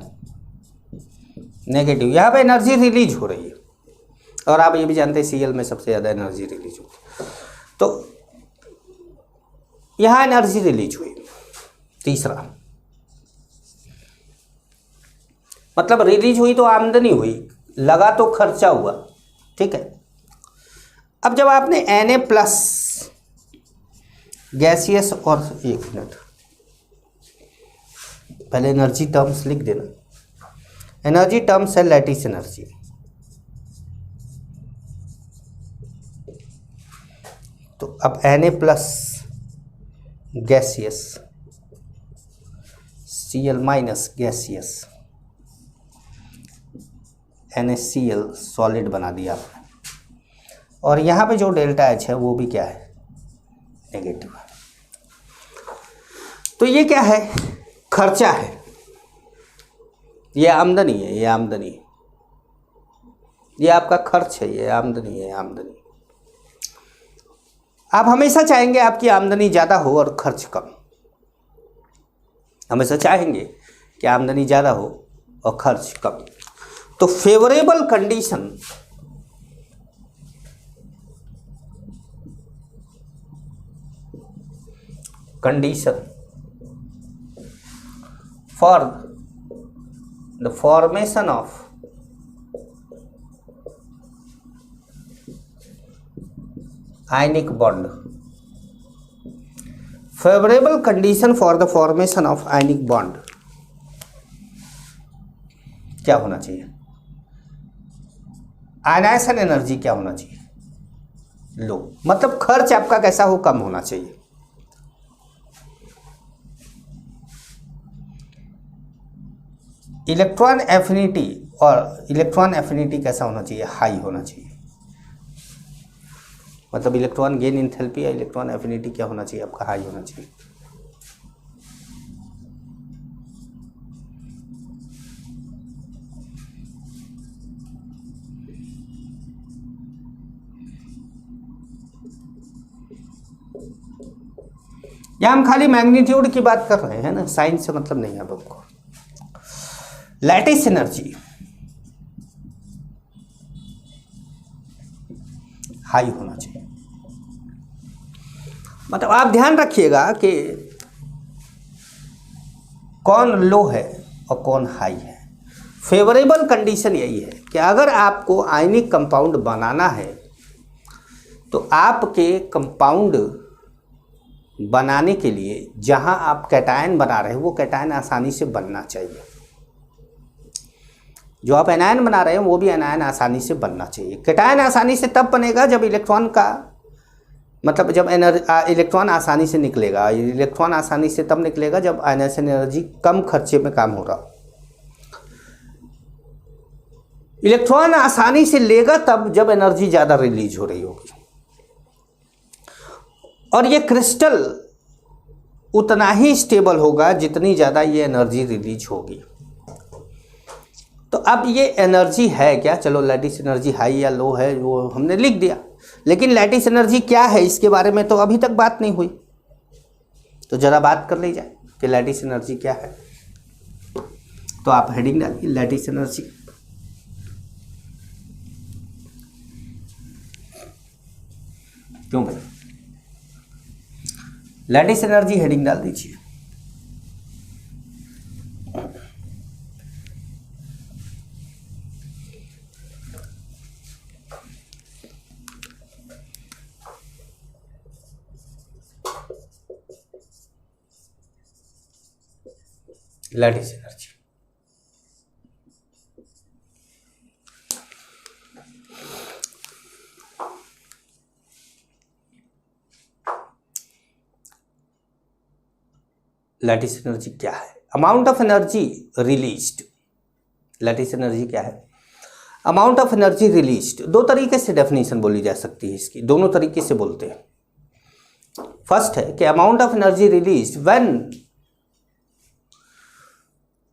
नेगेटिव। यहां पे एनर्जी रिलीज हो रही है और आप ये भी जानते हैं सीएल में सबसे ज़्यादा एनर्जी रिलीज होती है, तो यहां एनर्जी रिलीज हुई। तीसरा मतलब रिलीज हुई तो आमदनी हुई, लगा तो खर्चा हुआ, ठीक है। अब जब आपने Na प्लस गैसियस, और एक मिनट पहले एनर्जी टर्म्स लिख देना, एनर्जी टर्म्स है लैटिस एनर्जी, तो अब Na plus gaseous Cl minus gaseous NaCl solid बना दिया आपने, और यहाँ पे जो डेल्टा एच है वो भी क्या है, नेगेटिव है। तो ये क्या है, खर्चा है, ये आमदनी है, ये आमदनी, ये आपका खर्च है, ये आमदनी है, आमदनी। आप हमेशा चाहेंगे आपकी आमदनी ज़्यादा हो और खर्च कम, हमेशा चाहेंगे कि आमदनी ज़्यादा हो और खर्च कम। तो favourable condition for the formation of ionic bond, favourable condition for the formation of ionic bond क्या होना चाहिए, आयनाइजेशन एनर्जी क्या होना चाहिए, लो। मतलब खर्च आपका कैसा हो, कम होना चाहिए। इलेक्ट्रॉन एफिनिटी, और इलेक्ट्रॉन एफिनिटी कैसा होना चाहिए, हाई होना चाहिए। मतलब इलेक्ट्रॉन गेन एंथैल्पी या इलेक्ट्रॉन एफिनिटी क्या होना चाहिए आपका, हाई होना चाहिए। यहां हम खाली मैग्नीट्यूड की बात कर रहे हैं ना, साइंस से मतलब नहीं है अब आपको। लैटिस एनर्जी हाई होना चाहिए। मतलब आप ध्यान रखिएगा कि कौन लो है और कौन हाई है। फेवरेबल कंडीशन यही है कि अगर आपको आयनिक कंपाउंड बनाना है तो आपके कंपाउंड बनाने के लिए जहां आप कैटायन बना रहे हैं वो कैटायन आसानी से बनना चाहिए, जो आप एनायन बना रहे हैं वो भी एनायन आसानी से बनना चाहिए। कैटायन आसानी से तब बनेगा जब इलेक्ट्रॉन का मतलब जब इलेक्ट्रॉन आसानी से निकलेगा। इलेक्ट्रॉन आसानी से तब निकलेगा जब आयनाइजेशन एनर्जी कम खर्चे में काम हो रहा। इलेक्ट्रॉन आसानी से लेगा तब जब एनर्जी ज़्यादा रिलीज हो रही होगी, और ये क्रिस्टल उतना ही स्टेबल होगा जितनी ज़्यादा ये एनर्जी रिलीज होगी। तो अब ये एनर्जी है क्या, चलो लैटिस एनर्जी हाई या लो है वो हमने लिख दिया, लेकिन लैटिस एनर्जी क्या है इसके बारे में तो अभी तक बात नहीं हुई। तो ज़रा बात कर ली जाए कि लैटिस एनर्जी क्या है। तो आप हेडिंग डालिए लैटिस एनर्जी। क्यों भाई, लैटिस एनर्जी हेडिंग डाल दीजिए। लैटिस एनर्जी लैटिस एनर्जी क्या है, amount of energy released. Lattice energy क्या है, अमाउंट ऑफ एनर्जी रिलीज्ड। दो तरीके से डेफिनेशन बोली जा सकती है इसकी, दोनों तरीके से बोलते हैं। फर्स्ट है कि amount of energy released when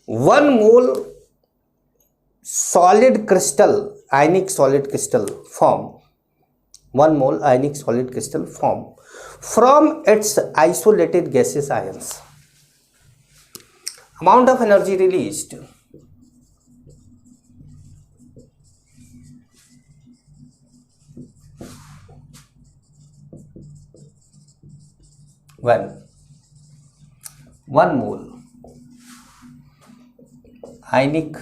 1 mole solid crystal, ionic solid crystal form, 1 mole ionic solid crystal form from its isolated gaseous ions. Amount of energy released when 1 mole ionic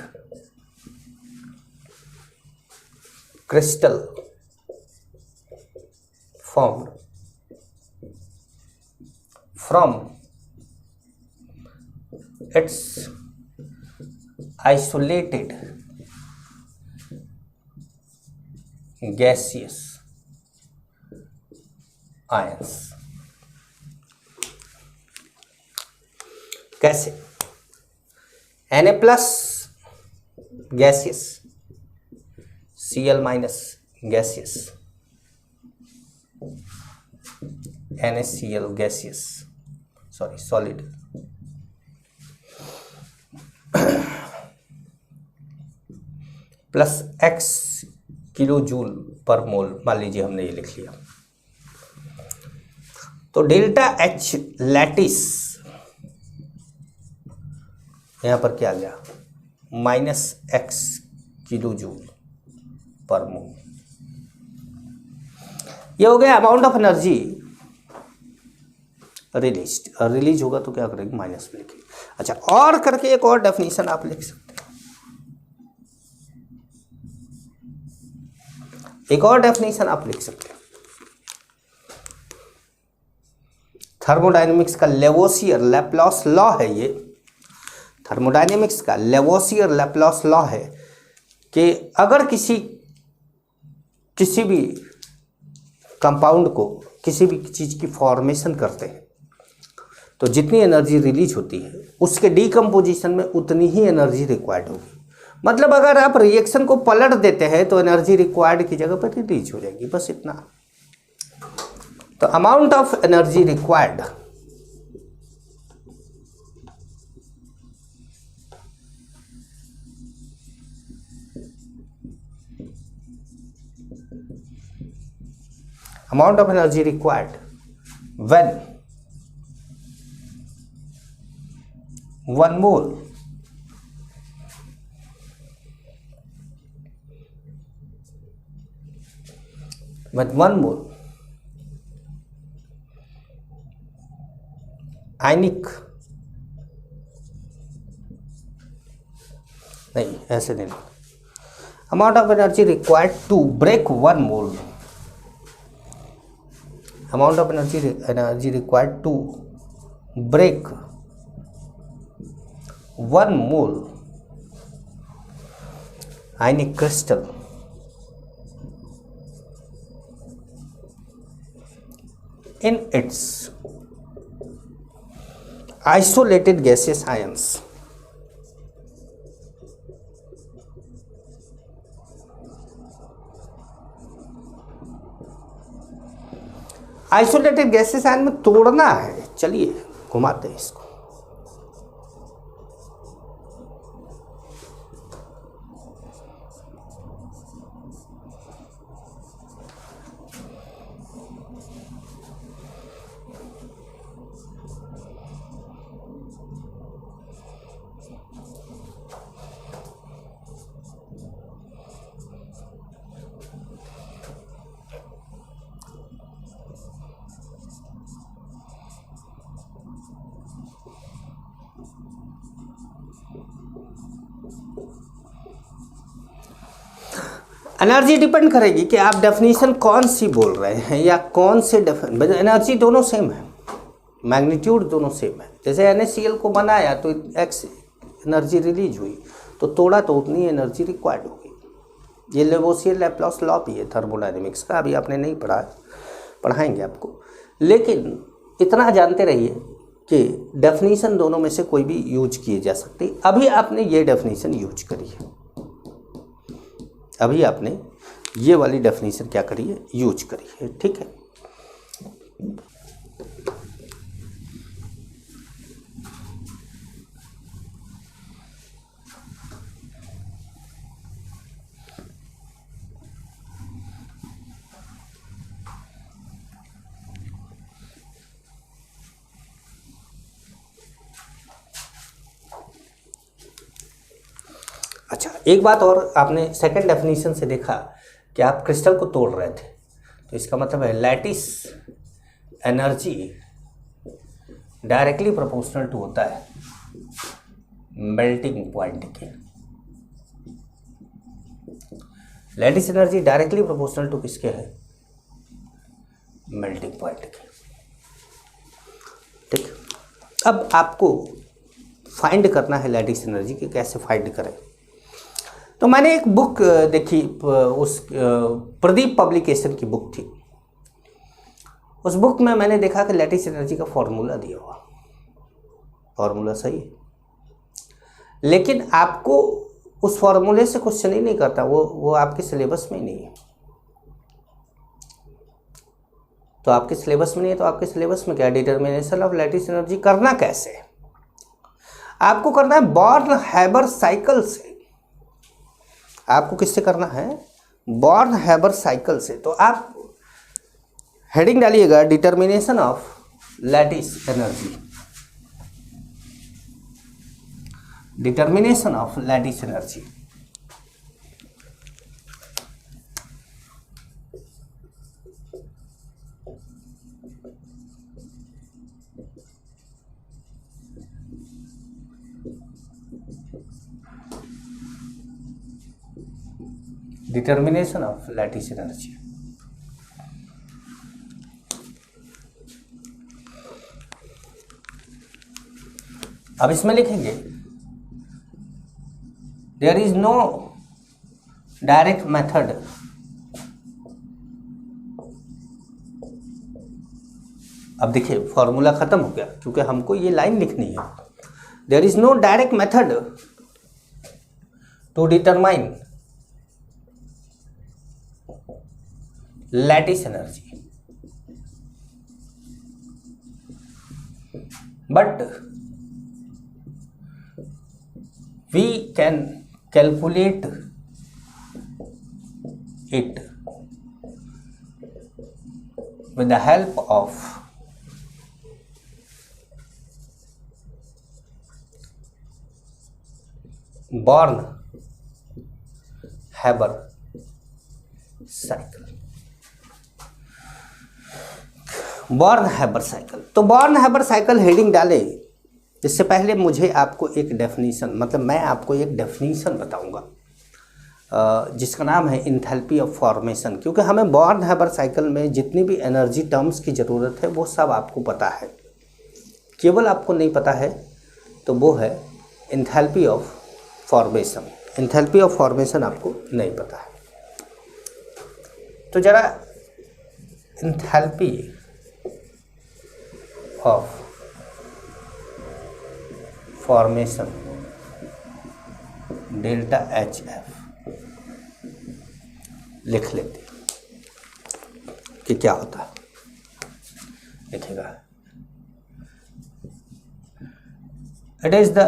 crystal formed from its isolated gaseous ions. कैसे? Na plus gaseous, Cl minus gaseous, NaCl gaseous, sorry solid, plus x kilo joule per mole, मान लीजिए हमने ये लिख लिया। तो डेल्टा H लैटिस यहाँ पर क्या आ गया, -x किलो जूल पर मोल। ये हो गया अमाउंट ऑफ एनर्जी रिलीज होगा तो क्या करेंगे, माइनस में लिखेंगे। अच्छा, और करके एक और डेफिनेशन आप लिख सकते हैं, एक और डेफिनेशन आप लिख सकते हैं। थर्मोडायनेमिक्स का लेवोसियर लैप्लास लॉ है ये, थर्मोडायनेमिक्स का लेवोसियर लैप्लास लॉ है कि अगर किसी भी कंपाउंड को किसी भी चीज़ की फॉर्मेशन करते हैं तो जितनी एनर्जी रिलीज होती है उसके डीकम्पोजिशन में उतनी ही एनर्जी रिक्वायर्ड होगी। मतलब अगर आप रिएक्शन को पलट देते हैं तो एनर्जी रिक्वायर्ड की जगह पर रिलीज हो जाएगी, बस इतना। तो amount of energy required amount of energy required when 1 mole ionic, नहीं ऐसे नहीं, amount of energy required to break 1 mole, amount of energy required to break 1 mole ionic crystal in its isolated gaseous ions. Isolated gases ion में तोड़ना है, चलिए घुमाते हैं इसको। एनर्जी डिपेंड करेगी कि आप डेफिनेशन कौन सी बोल रहे हैं या कौन से एनर्जी दोनों सेम है, मैग्नीट्यूड दोनों सेम है। जैसे NaCl को बनाया तो x एनर्जी रिलीज हुई, तो तोड़ा तो उतनी एनर्जी रिक्वायर्ड होगी। ये लेवोसियर लैप्लास लॉ भी है थर्मोडायनेमिक्स का, अभी आपने नहीं पढ़ा, पढ़ाएंगे आपको। लेकिन इतना जानते रहिए कि डेफिनेशन दोनों में से कोई भी यूज किए जा सकते। अभी आपने ये डेफिनेशन यूज करी है, अभी आपने ये वाली डेफिनेशन क्या करी है, यूज करी है, ठीक है। एक बात और, आपने सेकंड डेफिनेशन से देखा कि आप क्रिस्टल को तोड़ रहे थे, तो इसका मतलब है lattice energy directly proportional to होता है मेल्टिंग पॉइंट के। Lattice energy directly proportional to किसके है? मेल्टिंग पॉइंट के। ठीक, अब आपको फाइंड करना है लैटिस एनर्जी की, कैसे फाइंड करें। तो मैंने एक बुक देखी, उस प्रदीप पब्लिकेशन की बुक थी। उस बुक में मैंने देखा कि लैटिस एनर्जी का फॉर्मूला दिया हुआ, फॉर्मूला सही है, लेकिन आपको उस फॉर्मूले से क्वेश्चन ही नहीं करता, वो आपके सिलेबस में ही नहीं है। तो आपके सिलेबस में नहीं है तो आपके सिलेबस में क्या? डिटर्मिनेशन ऑफ लैटिस एनर्जी करना कैसे है? आपको करना है बॉर्न-हैबर साइकिल से। आपको किससे करना है? बॉर्न-हैबर साइकिल से। तो आप हेडिंग डालिएगा determination of lattice energy, determination of lattice energy. Determination of lattice energy. अब इसमें लिखेंगे there is no direct method अब देखिए फॉर्मूला खत्म हो गया क्योंकि हमको ये लाइन लिखनी है। There is no direct method to determine lattice energy, but we can calculate it with the help of Born-Haber cycle। Born-Haber cycle. तो बॉर्न-हैबर साइकिल हेडिंग डाले, इससे पहले मुझे आपको एक डेफिनीशन, मतलब मैं आपको एक डेफिनीशन बताऊंगा जिसका नाम है इंथैल्पी ऑफ फॉर्मेशन, क्योंकि हमें बॉर्न-हैबर साइकिल में जितनी भी एनर्जी टर्म्स की ज़रूरत है वो सब आपको पता है। केवल आपको नहीं पता है तो वो है enthalpy of formation. Enthalpy of formation आपको नहीं पता है। तो ज़रा enthalpy of formation delta H F लिख लेते कि क्या होता है। लिखेगा it is the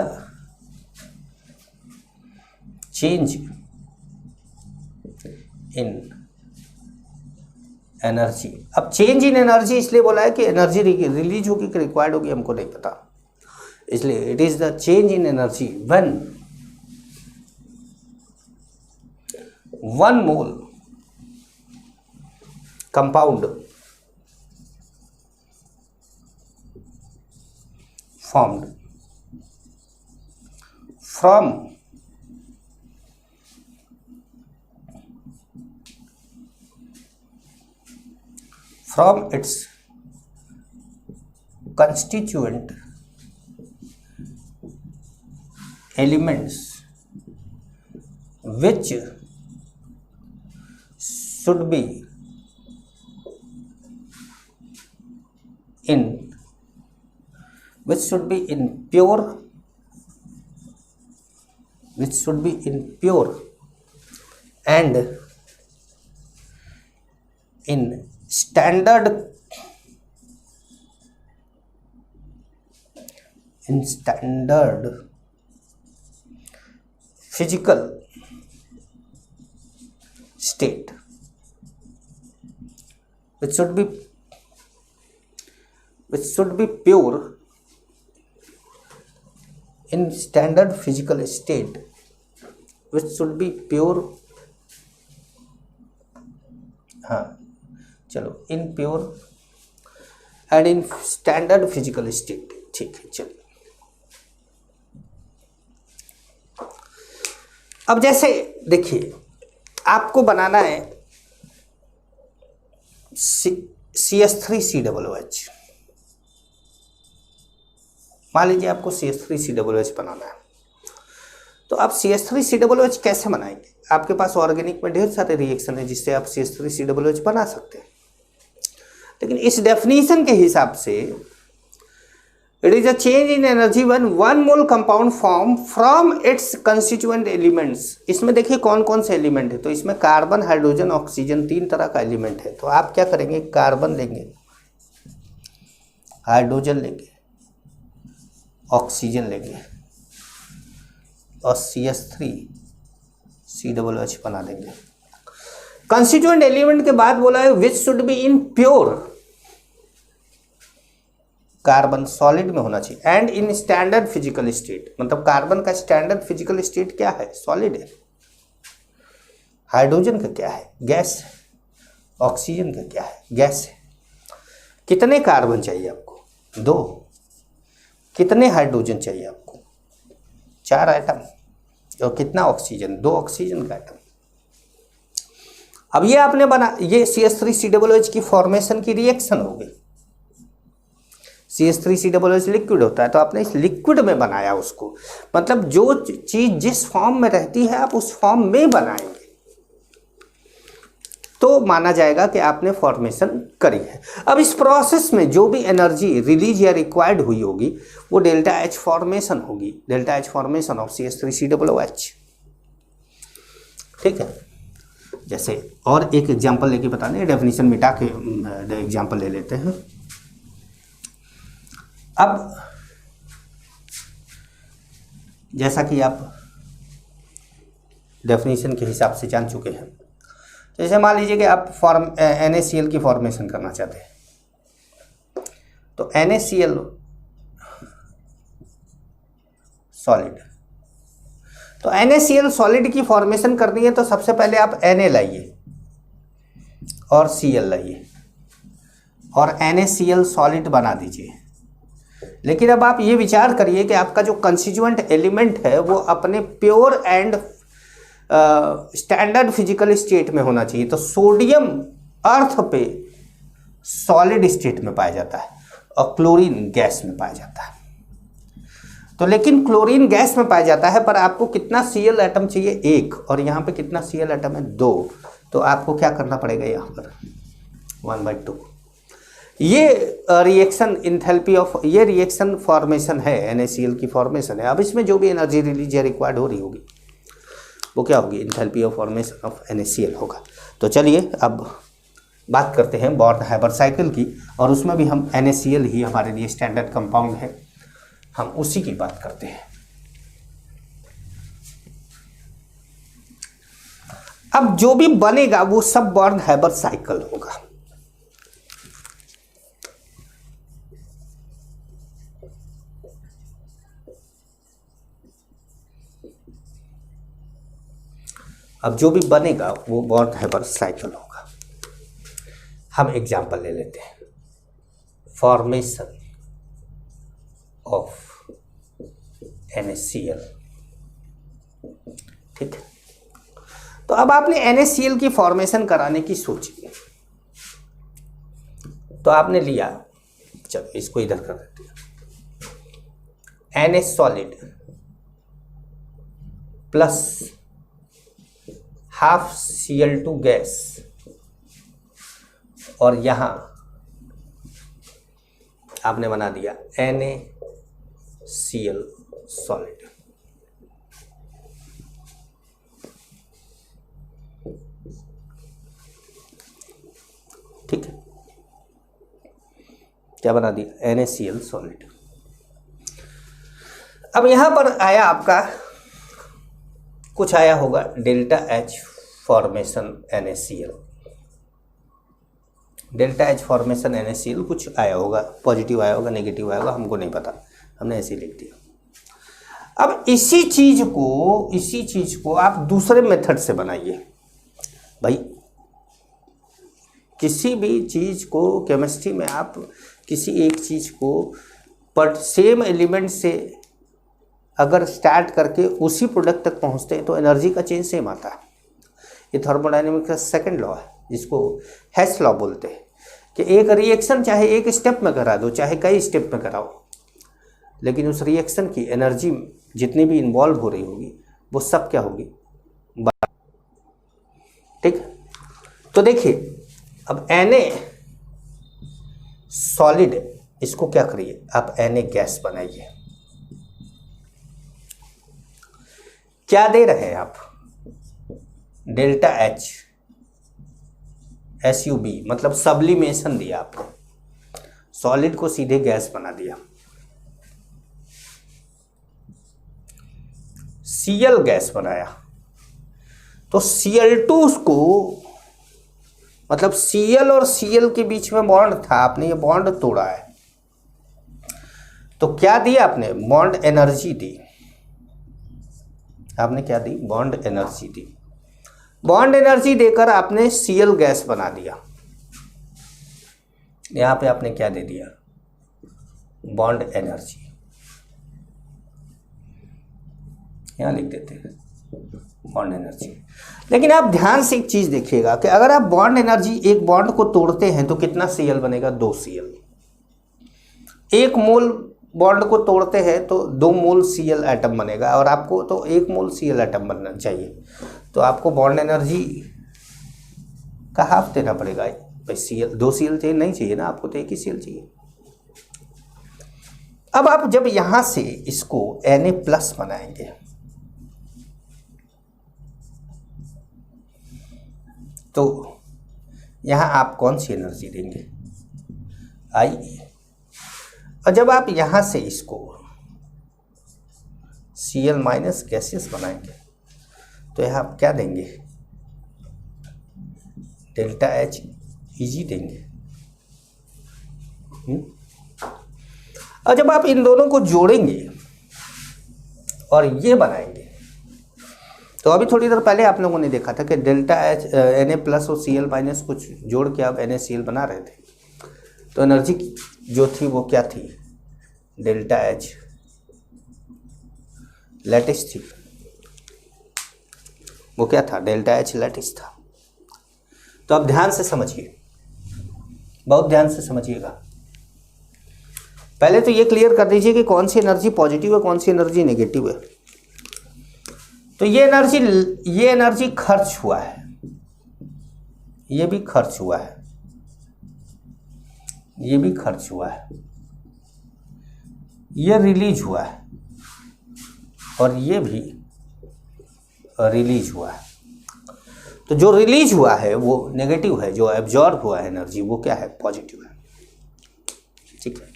change in energy. अब चेंज इन एनर्जी इसलिए बोला है कि एनर्जी रिलीज होगी कि रिक्वायर्ड होगी हमको नहीं पता, इसलिए it is the change in energy when 1 mole compound formed from its constituent elements which should be in pure and in standard physical state, which should be pure in standard physical state which should be pure, हाँ चलो, in pure and in standard physical state. ठीक है, चलिए अब जैसे देखिए आपको बनाना है CH3COOH। मान लीजिए आपको CH3COOH बनाना है, तो आप CH3COOH कैसे बनाएंगे? आपके पास ऑर्गेनिक में ढेर सारे रिएक्शन है जिससे आप CH3COOH बना सकते हैं, लेकिन इस डेफिनेशन के हिसाब से it is a change in energy when 1 mole compound form from its constituent elements. इसमें देखिए कौन कौन से एलिमेंट है, तो इसमें कार्बन, हाइड्रोजन, ऑक्सीजन, 3 तरह का एलिमेंट है। तो आप क्या करेंगे, कार्बन लेंगे, हाइड्रोजन लेंगे, ऑक्सीजन लेंगे और CH3COOH बना देंगे। कंस्टिट्यूएंट एलिमेंट के बाद बोला है which should be in pure, carbon solid में होना चाहिए, and in standard physical state. मतलब कार्बन का स्टैंडर्ड फिजिकल स्टेट क्या है, सॉलिड है। हाइड्रोजन का क्या है, गैस है। ऑक्सीजन का क्या है, गैस है। कितने कार्बन चाहिए आपको, 2। कितने हाइड्रोजन चाहिए आपको, 4 एटम। और कितना ऑक्सीजन, 2 ऑक्सीजन का एटम। अब ये आपने बना, ये CH3COOH की फॉर्मेशन की रिएक्शन हो गई। CH3COOH लिक्विड होता है, तो आपने इस लिक्विड में बनाया उसको। मतलब जो चीज जिस फॉर्म में रहती है आप उस फॉर्म में बनाएंगे तो माना जाएगा कि आपने फॉर्मेशन करी है। अब इस प्रोसेस में जो भी एनर्जी रिलीज या रिक्वायर्ड हुई होगी वो डेल्टा H फॉर्मेशन होगी, delta H formation of CH3COOH। ठीक है, जैसे और एक एग्जांपल लेके बताने, डेफिनेशन मिटा के एग्जांपल ले लेते हैं। अब जैसा कि आप डेफिनेशन के हिसाब से जान चुके हैं, जैसे मान लीजिए कि आप NaCl की फॉर्मेशन करना चाहते हैं, तो NaCl सॉलिड, तो NaCl सॉलिड की फॉर्मेशन करनी है तो सबसे पहले आप Na लाइए और Cl लाइए और NaCl सॉलिड बना दीजिए। लेकिन अब आप ये विचार करिए कि आपका जो कंस्टिट्यूएंट एलिमेंट है वो अपने pure and standard physical state में होना चाहिए। तो सोडियम अर्थ पे सॉलिड स्टेट में पाया जाता है और क्लोरीन गैस में पाया जाता है। तो लेकिन क्लोरीन गैस में पाया जाता है, पर आपको कितना Cl एटम चाहिए, 1, और यहाँ पे कितना Cl एटम है, 2। तो आपको क्या करना पड़ेगा, यहाँ पर 1/2। ये रिएक्शन इंथैल्पी ऑफ, ये रिएक्शन फॉर्मेशन है, NaCl की फॉर्मेशन है। अब इसमें जो भी एनर्जी रिलीज या रिक्वायर्ड हो रही होगी वो क्या होगी, enthalpy of formation of NaCl होगा। तो चलिए अब बात करते हैं बॉर्न-हाइबर साइकिल की, और उसमें भी हम NaCl ही हमारे लिए स्टैंडर्ड कंपाउंड है, हम उसी की बात करते हैं। अब जो भी बनेगा वो सब बॉर्न-हाइबर साइकिल होगा। अब जो भी बनेगा वो बॉर्न-हाइबर साइकिल होगा। हम एग्जाम्पल ले लेते हैं, फॉर्मेशन ऑफ NaCl। ठीक है, तो अब आपने NaCl की फॉर्मेशन कराने की सोची, तो आपने लिया, चलो इसको इधर कर देते हैं, Na solid plus half Cl2 gas, और यहां आपने बना दिया NaCl सॉलिड। ठीक है, क्या बना दिया, NaCl सॉलिड। अब यहां पर आया आपका, कुछ आया होगा delta H formation NaCl, delta H formation NaCl कुछ आया होगा, पॉजिटिव आया होगा, नेगेटिव आया होगा, हमको नहीं पता, हमने ऐसे ही लिख दिया। अब इसी चीज को आप दूसरे मेथड से बनाइए भाई। किसी भी चीज को केमिस्ट्री में आप किसी एक चीज को पर सेम एलिमेंट से अगर स्टार्ट करके उसी प्रोडक्ट तक पहुंचते हैं तो एनर्जी का चेंज सेम आता है। ये थर्मोडायनेमिक्स का सेकंड लॉ है, जिसको हेस लॉ बोलते हैं, कि एक रिएक्शन चाहे एक स्टेप में करा दो चाहे कई स्टेप में कराओ, लेकिन उस रिएक्शन की एनर्जी जितनी भी इन्वॉल्व हो रही होगी वो सब क्या होगी, ठीक। तो देखिए अब Na सॉलिड, इसको क्या करिए आप Na गैस बनाइए। क्या दे रहे हैं आप, डेल्टा H SUB, मतलब सब्लिमेशन दिया आपने, सॉलिड को सीधे गैस बना दिया। Cl गैस बनाया तो Cl2 उसको, मतलब Cl और Cl के बीच में बॉन्ड था, आपने ये बॉन्ड तोड़ा है तो क्या दिया आपने, बॉन्ड एनर्जी दी। आपने क्या दी, बॉन्ड एनर्जी दी। बॉन्ड एनर्जी देकर आपने Cl गैस बना दिया। यहां पे आपने क्या दे दिया, बॉन्ड एनर्जी, यहां लिख देते हैं बॉन्ड एनर्जी। लेकिन आप ध्यान से एक चीज देखिएगा कि अगर आप बॉन्ड एनर्जी, एक बॉन्ड को तोड़ते हैं तो कितना Cl बनेगा, 2 Cl। एक मोल बॉन्ड को तोड़ते हैं तो 2 मोल Cl एटम बनेगा, और आपको तो 1 मोल Cl एटम बनना चाहिए, तो आपको बॉन्ड एनर्जी का हाफ देना पड़ेगा भाई। Cl 2 Cl चाहिए नहीं चाहिए ना आपको, तो 1 ही Cl चाहिए। अब आप जब यहां से इसको Na प्लस बनाएंगे तो यहां आप कौन सी एनर्जी देंगे, I। और जब आप यहां से इसको Cl माइनस गैसेस बनाएंगे तो यहां आप क्या देंगे, डेल्टा H Eg देंगे। और जब आप इन दोनों को जोड़ेंगे और ये बनाएंगे तो अभी थोड़ी देर पहले आप लोगों ने देखा था कि डेल्टा H Na प्लस और Cl माइनस कुछ जोड़ के आप NaCl बना रहे थे, तो एनर्जी जो थी वो क्या थी, डेल्टा H लैटिस थी, वो क्या था, डेल्टा H लैटिस था। तो अब ध्यान से समझिए, बहुत ध्यान से समझिएगा। पहले तो ये क्लियर कर दीजिए कि कौन सी एनर्जी पॉजिटिव है कौन सी एनर्जी नेगेटिव है। तो ये एनर्जी खर्च हुआ है, ये भी खर्च हुआ है, ये भी खर्च हुआ है, ये रिलीज हुआ है और ये भी रिलीज हुआ है। तो जो रिलीज हुआ है वो नेगेटिव है, जो एब्जॉर्ब हुआ है एनर्जी वो क्या है, पॉजिटिव है, ठीक है।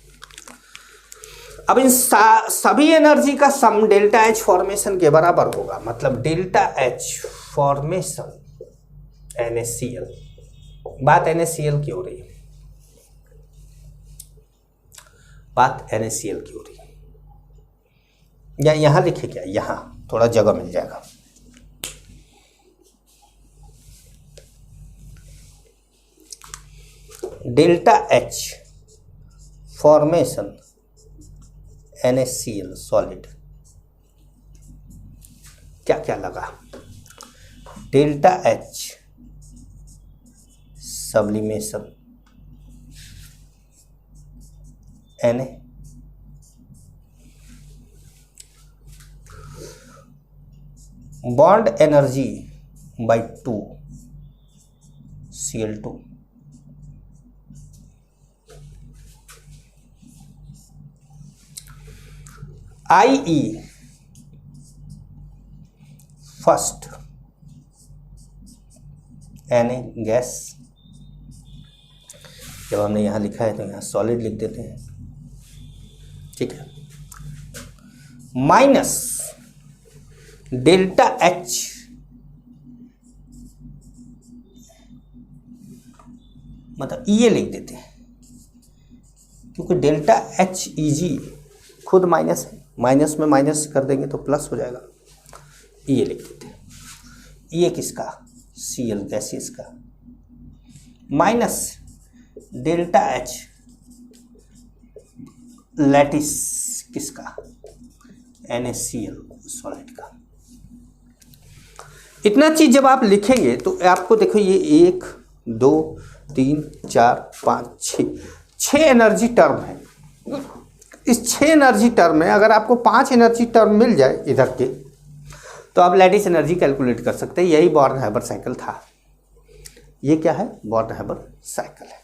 अब इन सभी एनर्जी का सम डेल्टा H फॉर्मेशन के बराबर होगा, मतलब डेल्टा H फॉर्मेशन NaCl। बात NaCl की हो रही है, बात NaCl की हो रही है। या यहां लिखे क्या, यहां थोड़ा जगह मिल जाएगा। Delta H formation NaCl solid, क्या क्या लगा, delta H sublimation Na, bond energy by 2 Cl2, IE first Na gas. जब हमने यहाँ लिखा है तो यहाँ सॉलिड लिख देते हैं, ठीक है, माइनस डेल्टा H मतलब ये लिख देते हैं, क्योंकि डेल्टा H Eg खुद माइनस है, माइनस में माइनस कर देंगे तो प्लस हो जाएगा, ये लिख देते हैं। ये किसका, Cl गैसियस का, माइनस डेल्टा H लैटिस किसका, NaCl सॉलिड का। इतना चीज जब आप लिखेंगे तो आपको देखो ये 1 2 3 4 5 6 एनर्जी टर्म है। इस 6 एनर्जी टर्म में अगर आपको 5 एनर्जी टर्म मिल जाए इधर के, तो आप लैटिस एनर्जी कैलकुलेट कर सकते हैं। यही बॉर्न-हाइबर साइकिल था। ये क्या है, बॉर्न-हाइबर साइकिल है।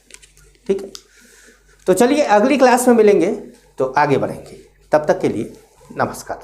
ठीक है, तो चलिए अगली क्लास में मिलेंगे तो आगे बढ़ेंगे। तब तक के लिए नमस्कार।